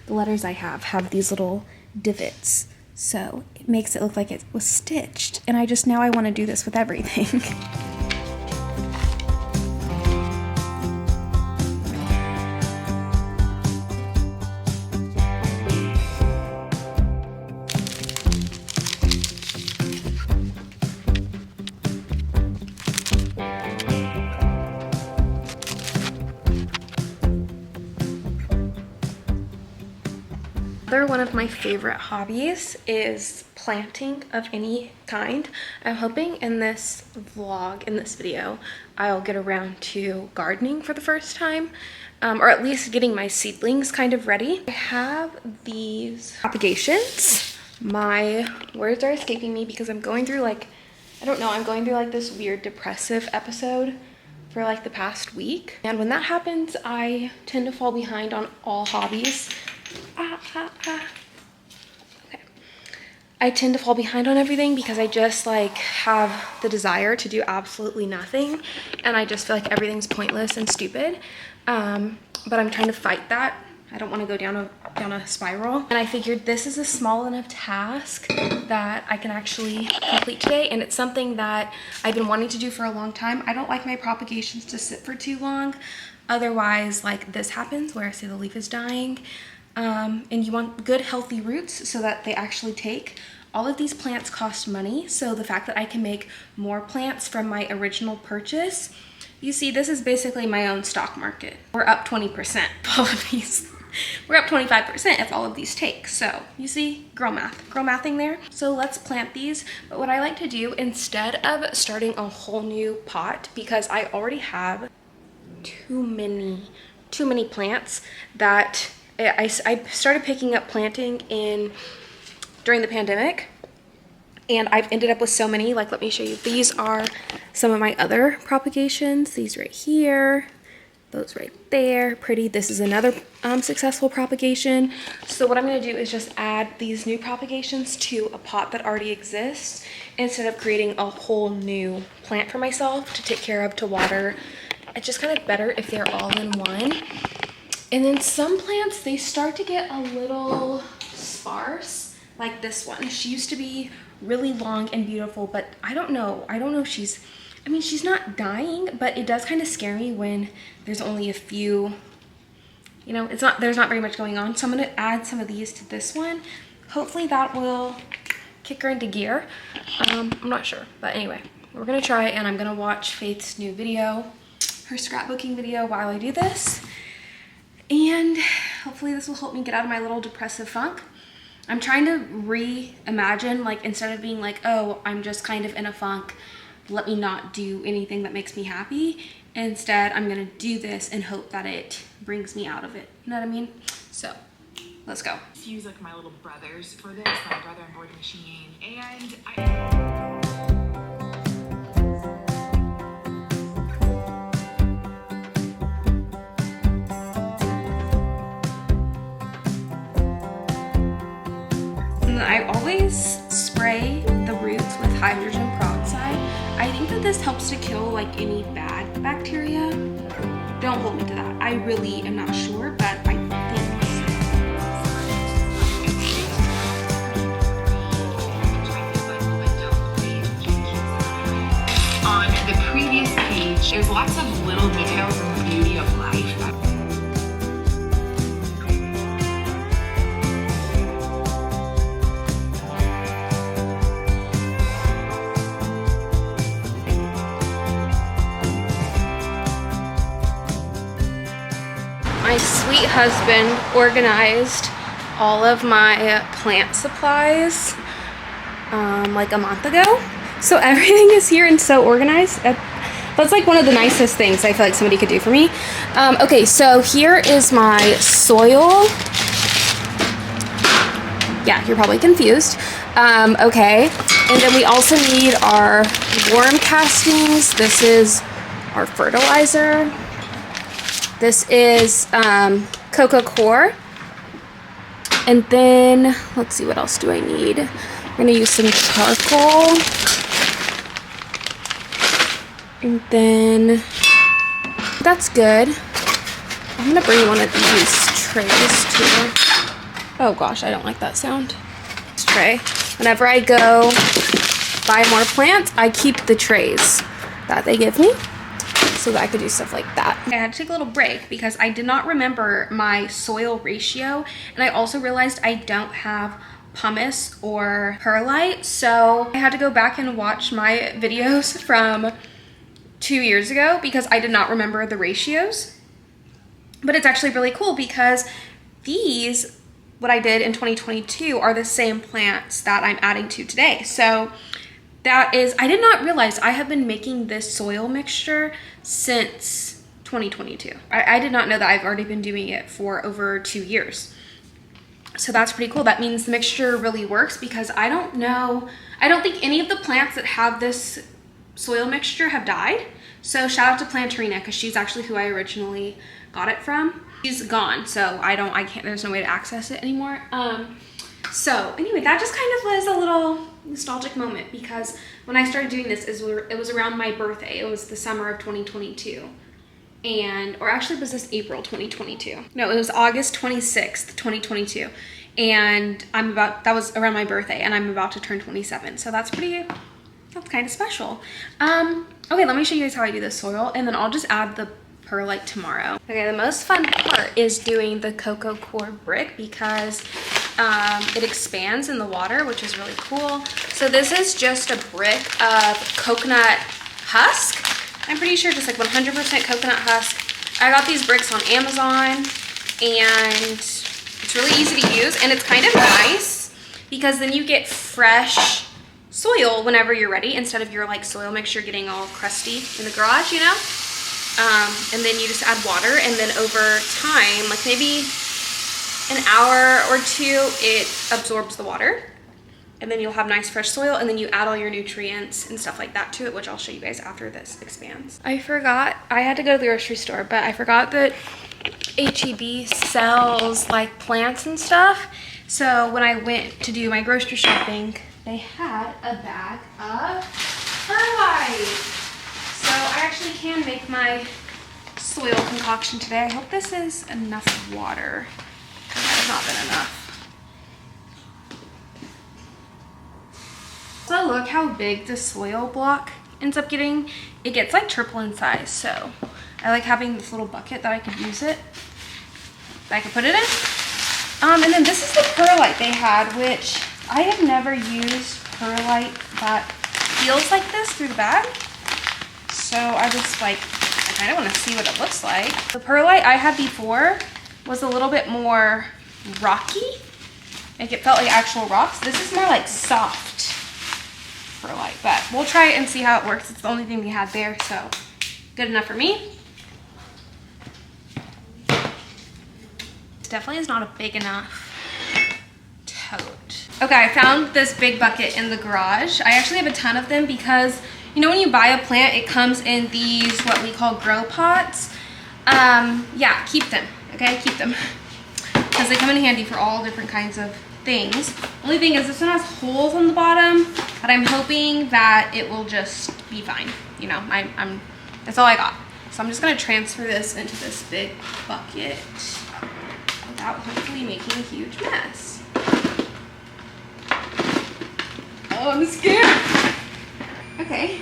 the letters I have these little divots. So it makes it look like it was stitched. And now I want to do this with everything. Another one of my favorite hobbies is planting of any kind. I'm hoping in this vlog, in this video, I'll get around to gardening for the first time, or at least getting my seedlings kind of ready. I have these propagations. My words are escaping me because I'm going through I'm going through like this weird depressive episode for like the past week. And when that happens, I tend to fall behind on all hobbies. Okay. I tend to fall behind on everything because I just like have the desire to do absolutely nothing, and I just feel like everything's pointless and stupid. But I'm trying to fight that. I don't want to go down a spiral, and I figured this is a small enough task that I can actually complete today, and it's something that I've been wanting to do for a long time. I don't like my propagations to sit for too long, otherwise like this happens where I see the leaf is dying. And you want good healthy roots so that they actually take. All of these plants cost money, so the fact that I can make more plants from my original purchase, you see, this is basically my own stock market. We're up 20% all of these. We're up 25% if all of these take. So you see, girl mathing there. So let's plant these. But what I like to do, instead of starting a whole new pot, because I already have too many plants, that I started picking up planting during the pandemic, and I've ended up with so many. Like, let me show you. These are some of my other propagations. These right here, those right there, pretty. This is another successful propagation. So what I'm going to do is just add these new propagations to a pot that already exists instead of creating a whole new plant for myself to take care of, to water. It's just kind of better if they're all in one. And then some plants, they start to get a little sparse, like this one. She used to be really long and beautiful, but I don't know if she's not dying, but it does kind of scare me when there's only a few, there's not very much going on. So I'm gonna add some of these to this one. Hopefully that will kick her into gear. I'm not sure, but anyway, we're gonna try, and I'm gonna watch Faith's new video, her scrapbooking video, while I do this. And hopefully this will help me get out of my little depressive funk. I'm trying to reimagine, like, instead of being like, oh, I'm just kind of in a funk, let me not do anything that makes me happy. Instead, I'm gonna do this and hope that it brings me out of it. You know what I mean? So, let's go. I use like my little brothers for this, my brother and board machine, and I always spray the roots with hydrogen peroxide. I think that this helps to kill like any bad bacteria. Don't hold me to that. I really am not sure, but I think so. on the previous page, there's lots of little details in the beauty of life. sweet husband organized all of my plant supplies like a month ago. So everything is here and so organized. That's like one of the nicest things I feel like somebody could do for me. Okay, so here is my soil. Yeah, you're probably confused. Okay, and then we also need our worm castings. This is our fertilizer. This is coco coir. And then, let's see, what else do I need? I'm gonna use some charcoal. And then, that's good. I'm gonna bring one of these trays too. Oh gosh, I don't like that sound. This tray. Whenever I go buy more plants, I keep the trays that they give me so that I could do stuff like that. I had to take a little break because I did not remember my soil ratio, and I also realized I don't have pumice or perlite, so I had to go back and watch my videos from 2 years ago because I did not remember the ratios. But it's actually really cool because these, what I did in 2022, are the same plants that I'm adding to today. So that is, I did not realize I have been making this soil mixture since 2022. I did not know that I've already been doing it for over 2 years. So that's pretty cool. That means the mixture really works because I don't think any of the plants that have this soil mixture have died. So shout out to Plantarina because she's actually who I originally got it from. She's gone, so there's no way to access it anymore. So anyway, that just kind of was a little nostalgic moment because when I started doing this, it was around my birthday. It was the summer of 2022. Or actually was this April 2022? No, it was August 26th, 2022. And that was around my birthday, and I'm about to turn 27. So that's kind of special. Okay, let me show you guys how I do this soil, and then I'll just add the perlite tomorrow. Okay, the most fun part is doing the coco coir brick because it expands in the water, which is really cool. So this is just a brick of coconut husk. I'm pretty sure just like 100% coconut husk. I got these bricks on Amazon, and it's really easy to use, and it's kind of nice because then you get fresh soil whenever you're ready instead of your like soil mixture getting all crusty in the garage, you know? And then you just add water, and then over time, like maybe an hour or two, it absorbs the water, and then you'll have nice fresh soil, and then you add all your nutrients and stuff like that to it, which I'll show you guys after this expands. I had to go to the grocery store, but I forgot that H-E-B sells like plants and stuff. So when I went to do my grocery shopping, they had a bag of perlite. So I actually can make my soil concoction today. I hope this is enough water. That has not been enough. So look how big the soil block ends up getting. It gets like triple in size, so I like having this little bucket that I could use it, that I could put it in. And then this is the perlite they had, which I have never used perlite that feels like this through the bag. So I kind of want to see what it looks like. The perlite I had before was a little bit more rocky. Like it felt like actual rocks. This is more like soft perlite, but we'll try it and see how it works. It's the only thing we had there, so good enough for me. It definitely is not a big enough tote. Okay, I found this big bucket in the garage. I actually have a ton of them because you know when you buy a plant, it comes in these what we call grow pots. Yeah, keep them, okay? Keep them. Because they come in handy for all different kinds of things. Only thing is this one has holes on the bottom, but I'm hoping that it will just be fine. You know, that's all I got. So I'm just gonna transfer this into this big bucket without hopefully making a huge mess. Oh, I'm scared. Okay.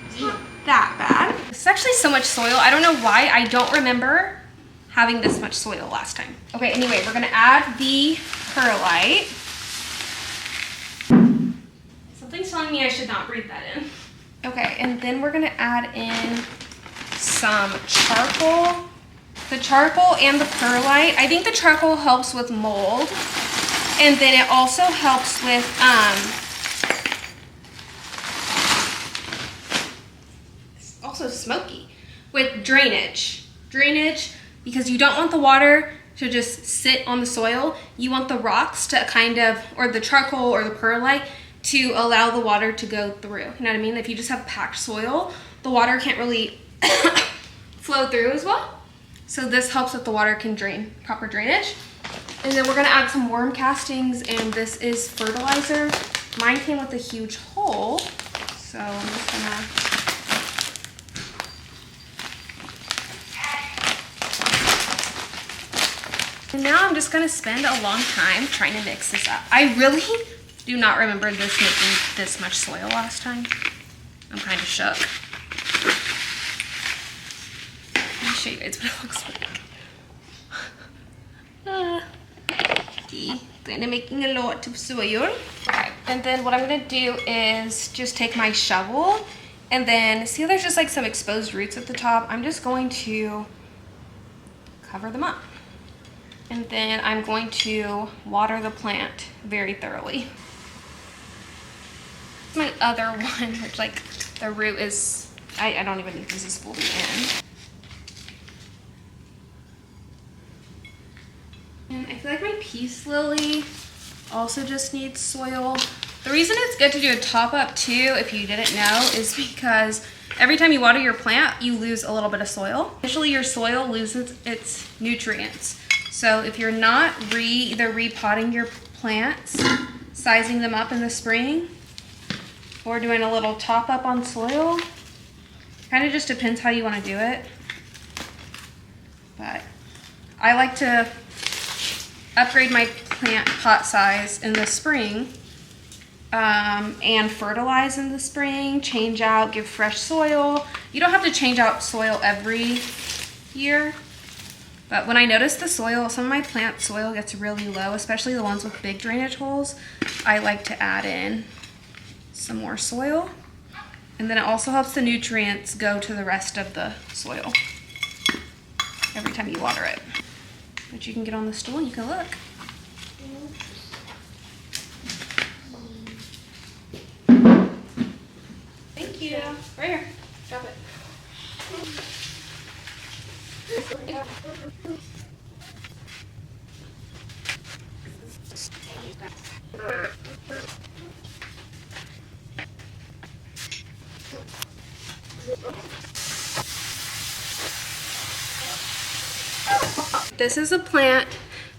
It's not that bad. This is actually so much soil. I don't know why. I don't remember having this much soil last time. Okay, anyway, we're gonna add the perlite. Something's telling me I should not breathe that in. Okay, and then we're gonna add in some charcoal. the charcoal and the perlite. I think the charcoal helps with mold, and then it also helps with also smoky, with drainage. Because you don't want the water to just sit on the soil. You want the rocks to kind of, or the charcoal or the perlite, to allow the water to go through. You know what I mean? If you just have packed soil, the water can't really flow through as well. So this helps that the water can drain, proper drainage. And then we're gonna add some worm castings, and this is fertilizer. Mine came with a huge hole, so I'm just gonna And now I'm just gonna spend a long time trying to mix this up. I really do not remember this making this much soil last time. I'm kind of shook. Let me show you guys what it looks like. Kind of making a lot of soil. Okay, and then what I'm gonna do is just take my shovel, and then see how there's just like some exposed roots at the top. I'm just going to cover them up. And then I'm going to water the plant very thoroughly. My other one, which like the root is, I don't even think this is fully in. And I feel like my peace lily also just needs soil. The reason it's good to do a top up too, if you didn't know, is because every time you water your plant, you lose a little bit of soil. Usually your soil loses its nutrients. So if you're not either repotting your plants, sizing them up in the spring, or doing a little top up on soil, kind of just depends how you want to do it. But I like to upgrade my plant pot size in the spring, and fertilize in the spring, change out, give fresh soil. You don't have to change out soil every year. But when I notice the soil, some of my plant soil gets really low, especially the ones with big drainage holes, I like to add in some more soil. And then it also helps the nutrients go to the rest of the soil every time you water it. But you can get on the stool and you can look. Thank you. Right here. Drop it. This is a plant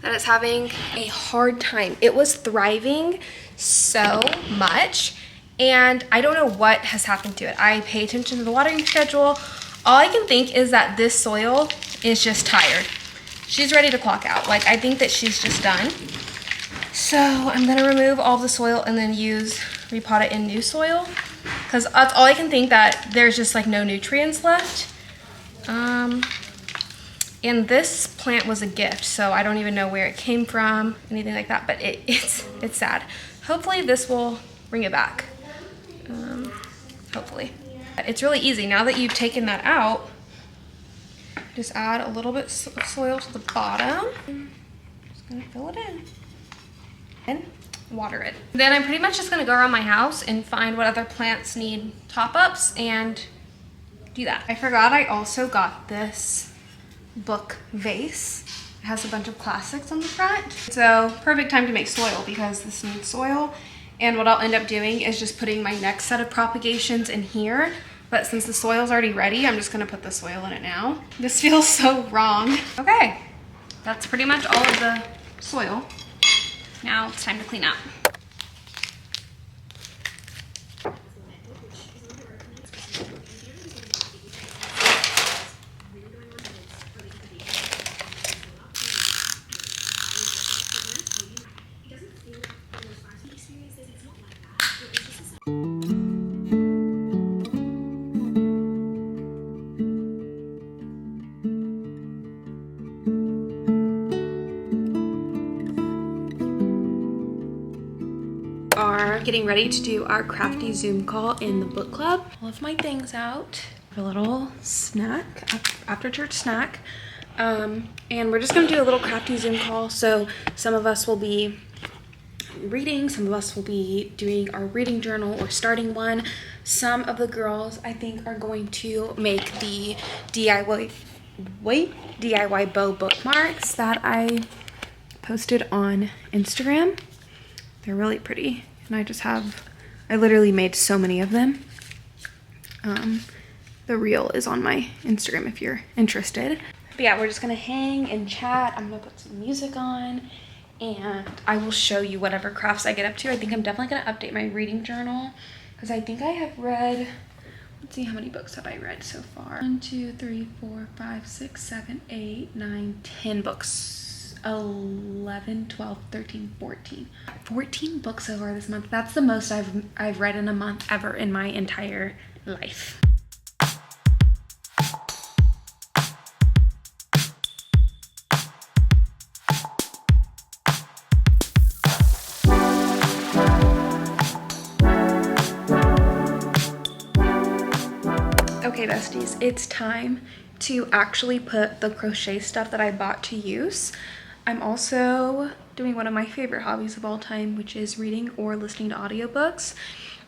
that is having a hard time. It was thriving so much, and I don't know what has happened to it. I pay attention to the watering schedule. All I can think is that this soil is just tired. She's ready to clock out. Like, I think that she's just done. So I'm gonna remove all the soil and then repot it in new soil, because that's all I can think, that there's just like no nutrients left. And this plant was a gift, so I don't even know where it came from, anything like that, but it's sad. Hopefully this will bring it back. Hopefully. It's really easy. Now that you've taken that out, just add a little bit of soil to the bottom. Just gonna fill it in and water it. Then I'm pretty much just gonna go around my house and find what other plants need top-ups and do that. I forgot I also got this book vase. It has a bunch of classics on the front. So perfect time to make soil, because this needs soil. And what I'll end up doing is just putting my next set of propagations in here. But since the soil's already ready, I'm just gonna put the soil in it now. This feels so wrong. Okay, that's pretty much all of the soil. Now it's time to clean up. Are getting ready to do our crafty Zoom call in the book club. All of my things out for a little snack, after church snack. And we're just gonna do a little crafty Zoom call. So some of us will be reading, some of us will be doing our reading journal or starting one. Some of the girls I think are going to make the DIY bow bookmarks that I posted on Instagram. They're really pretty, and I literally made so many of them. The reel is on my Instagram if you're interested. But yeah, we're just gonna hang and chat. I'm gonna put some music on, and I will show you whatever crafts I get up to. I think I'm definitely gonna update my reading journal because I think I have read, let's see, how many books have I read so far? 1, 2, 3, 4, 5, 6, 7, 8, 9, 10 books. 11, 12, 13, 14. 14 books so far this month. That's the most I've read in a month ever in my entire life. Okay, besties, it's time to actually put the crochet stuff that I bought to use. I'm also doing one of my favorite hobbies of all time, which is reading or listening to audiobooks.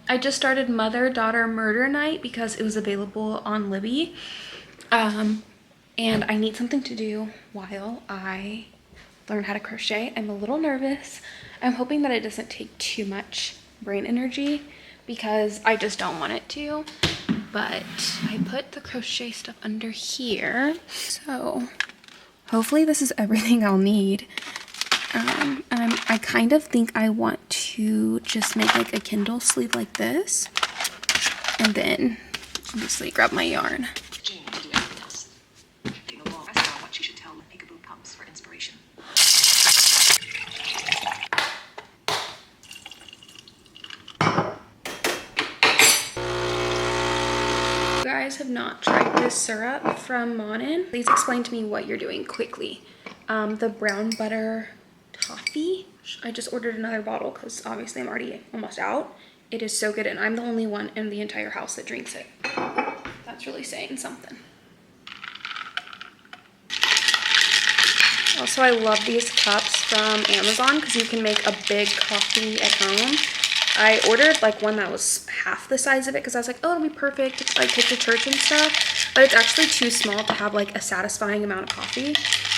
I just started Mother-Daughter Murder Night because it was available on Libby. And I need something to do while I learn how to crochet. I'm a little nervous. I'm hoping that it doesn't take too much brain energy because I just don't want it to. But I put the crochet stuff under here, so hopefully this is everything I'll need. And I kind of think I want to just make like a Kindle sleeve like this, and then obviously grab my yarn. Jane to do anything else. Taking a long rest on what she should tell when Peekaboo comes for inspiration. If you guys have not tried this syrup from Monin, please explain to me what you're doing quickly. The brown butter toffee. I just ordered another bottle because obviously I'm already almost out. It is so good, and I'm the only one in the entire house that drinks it. That's really saying something. Also, I love these cups from Amazon because you can make a big coffee at home. I ordered like one that was half the size of it because I was like, oh, it'll be perfect to like take to church and stuff. But it's actually too small to have like a satisfying amount of coffee.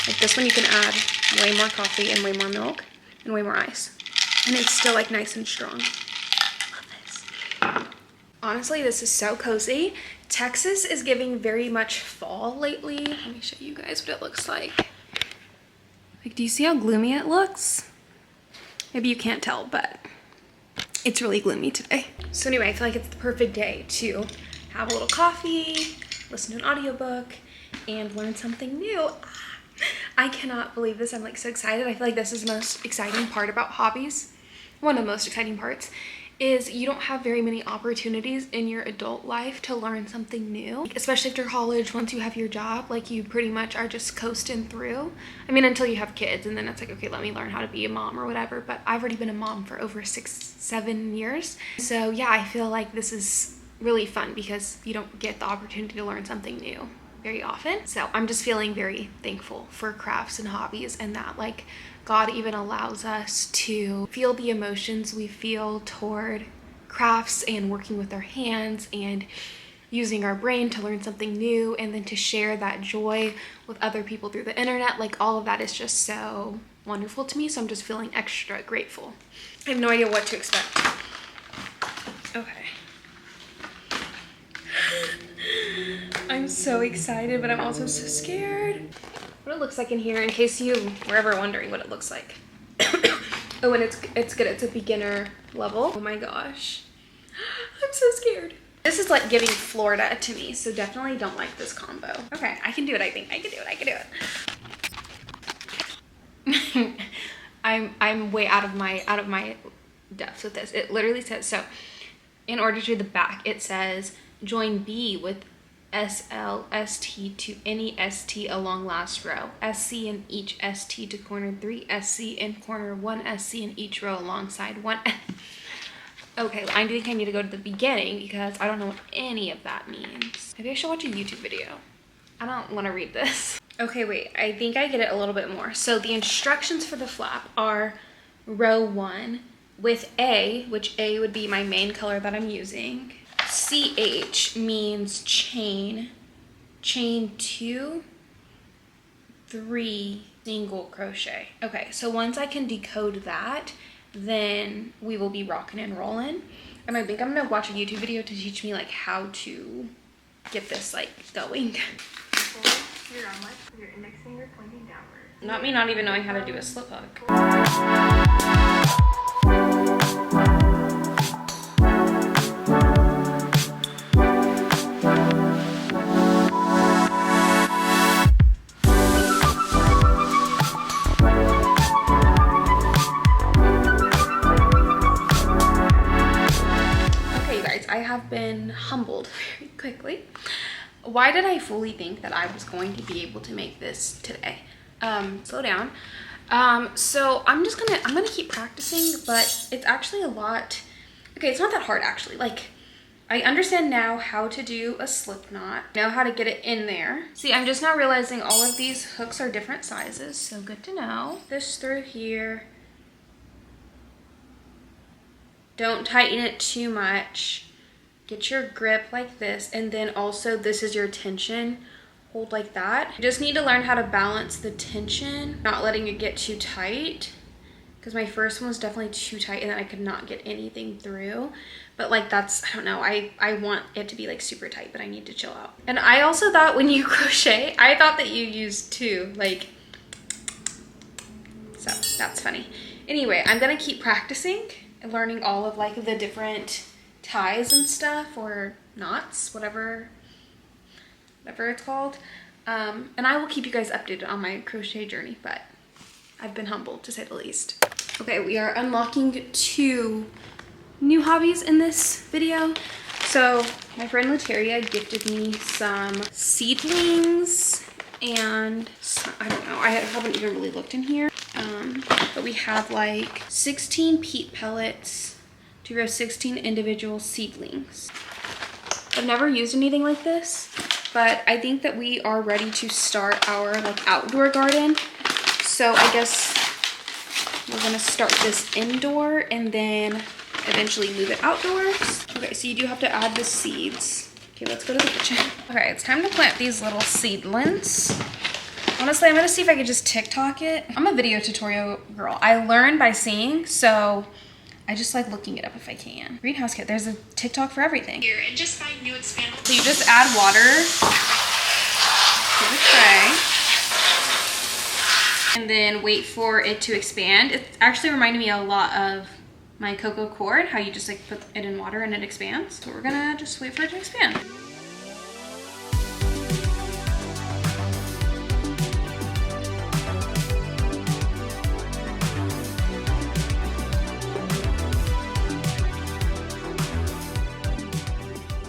Like this one, you can add way more coffee and way more milk and way more ice. And it's still like nice and strong. Love this. Honestly, this is so cozy. Texas is giving very much fall lately. Let me show you guys what it looks like. Like, do you see how gloomy it looks? Maybe you can't tell, but it's really gloomy today. So anyway, I feel like it's the perfect day to have a little coffee, listen to an audiobook, and learn something new. I cannot believe this. I'm like so excited. I feel like this is the most exciting part about hobbies. One of the most exciting parts is you don't have very many opportunities in your adult life to learn something new, especially after college. Once you have your job, like you pretty much are just coasting through. I mean, until you have kids, and then it's like, okay, let me learn how to be a mom or whatever. But I've already been a mom for over 6-7 years. So yeah, I feel like this is really fun because you don't get the opportunity to learn something new very often. So I'm just feeling very thankful for crafts and hobbies, and that like God even allows us to feel the emotions we feel toward crafts and working with our hands and using our brain to learn something new, and then to share that joy with other people through the internet. Like all of that is just so wonderful to me. So I'm just feeling extra grateful. I have no idea what to expect. Okay. I'm so excited, but I'm also so scared. What it looks like in here, in case you were ever wondering what it looks like. Oh, and it's good. It's a beginner level. Oh my gosh. I'm so scared. This is like giving Florida to me, so definitely don't like this combo. Okay, I can do it. I think I can do it. I can do it. I'm way out of my depths with this. It literally says, so in order to the back, it says join B with SLST to any ST along last row, SC in each ST to corner 3, SC in corner 1, SC in each row alongside 1. Okay, I think I need to go to the beginning because I don't know what any of that means. Maybe I should watch a YouTube video. I don't want to read this. Okay, wait, I think I get it a little bit more. So the instructions for the flap are row 1 with A, which A would be my main color that I'm using. CH means chain 2, 3 single crochet. Okay, so once I can decode that, then we will be rocking and rolling. And I think I'm gonna watch a YouTube video to teach me like how to get this like going. Your arm width with your index finger pointing downward. Not me not even knowing how to do a slip hook. Okay, you guys, I have been humbled very quickly. Why did I fully think that I was going to be able to make this today? Slow down. So I'm gonna keep practicing, but it's actually a lot. Okay, it's not that hard actually. Like, I understand now how to do a slip knot, know how to get it in there. See, I'm just now realizing all of these hooks are different sizes, so good to know. This through here. Don't tighten it too much. Get your grip like this, and then also this is your tension. Hold like that. You just need to learn how to balance the tension, not letting it get too tight, because my first one was definitely too tight and then I could not get anything through. But like that's, I don't know, I want it to be like super tight, but I need to chill out. And I also thought when you crochet, I thought that you used 2, like, so that's funny. Anyway, I'm gonna keep practicing and learning all of like the different ties and stuff, or knots, whatever it's called. And I will keep you guys updated on my crochet journey, but I've been humbled to say the least. Okay, we are unlocking 2 new hobbies in this video. So my friend Lateria gifted me some seedlings and some, I don't know, I haven't even really looked in here. But we have like 16 peat pellets to grow 16 individual seedlings. I've never used anything like this, but I think that we are ready to start our like outdoor garden. So I guess we're gonna start this indoor and then eventually move it outdoors. Okay, so you do have to add the seeds. Okay, let's go to the kitchen. Okay, it's time to plant these little seedlings. Honestly, I'm gonna see if I could just TikTok it. I'm a video tutorial girl. I learn by seeing, so I just like looking it up if I can. Greenhouse kit, there's a TikTok for everything. Here, and just find new expandable. So you just add water to the tray and then wait for it to expand. It actually reminded me a lot of my cocoa cord, how you just like put it in water and it expands. So we're gonna just wait for it to expand.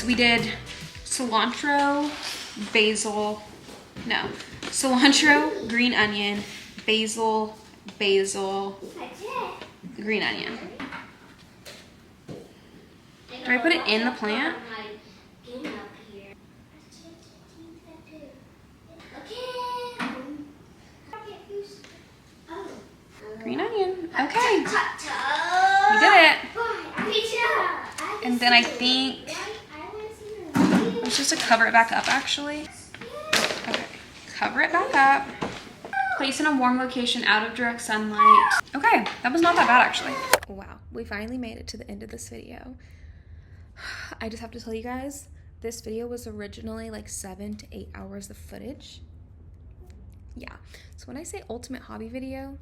We did cilantro, green onion, basil, green onion. Do I put it in the plant? Green onion. Okay. We did it. And then I think it's just to cover it back up actually. Okay. Cover it back up. Place in a warm location out of direct sunlight. Okay, that was not that bad actually. Wow, we finally made it to the end of this video. I just have to tell you guys, this video was originally like 7 to 8 hours of footage. Yeah, so when I say ultimate hobby video,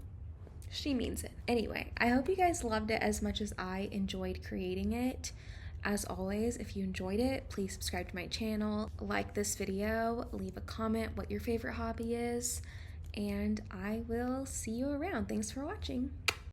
she means it. Anyway, I hope you guys loved it as much as I enjoyed creating it. As always, if you enjoyed it, please subscribe to my channel, like this video, leave a comment what your favorite hobby is, and I will see you around. Thanks for watching.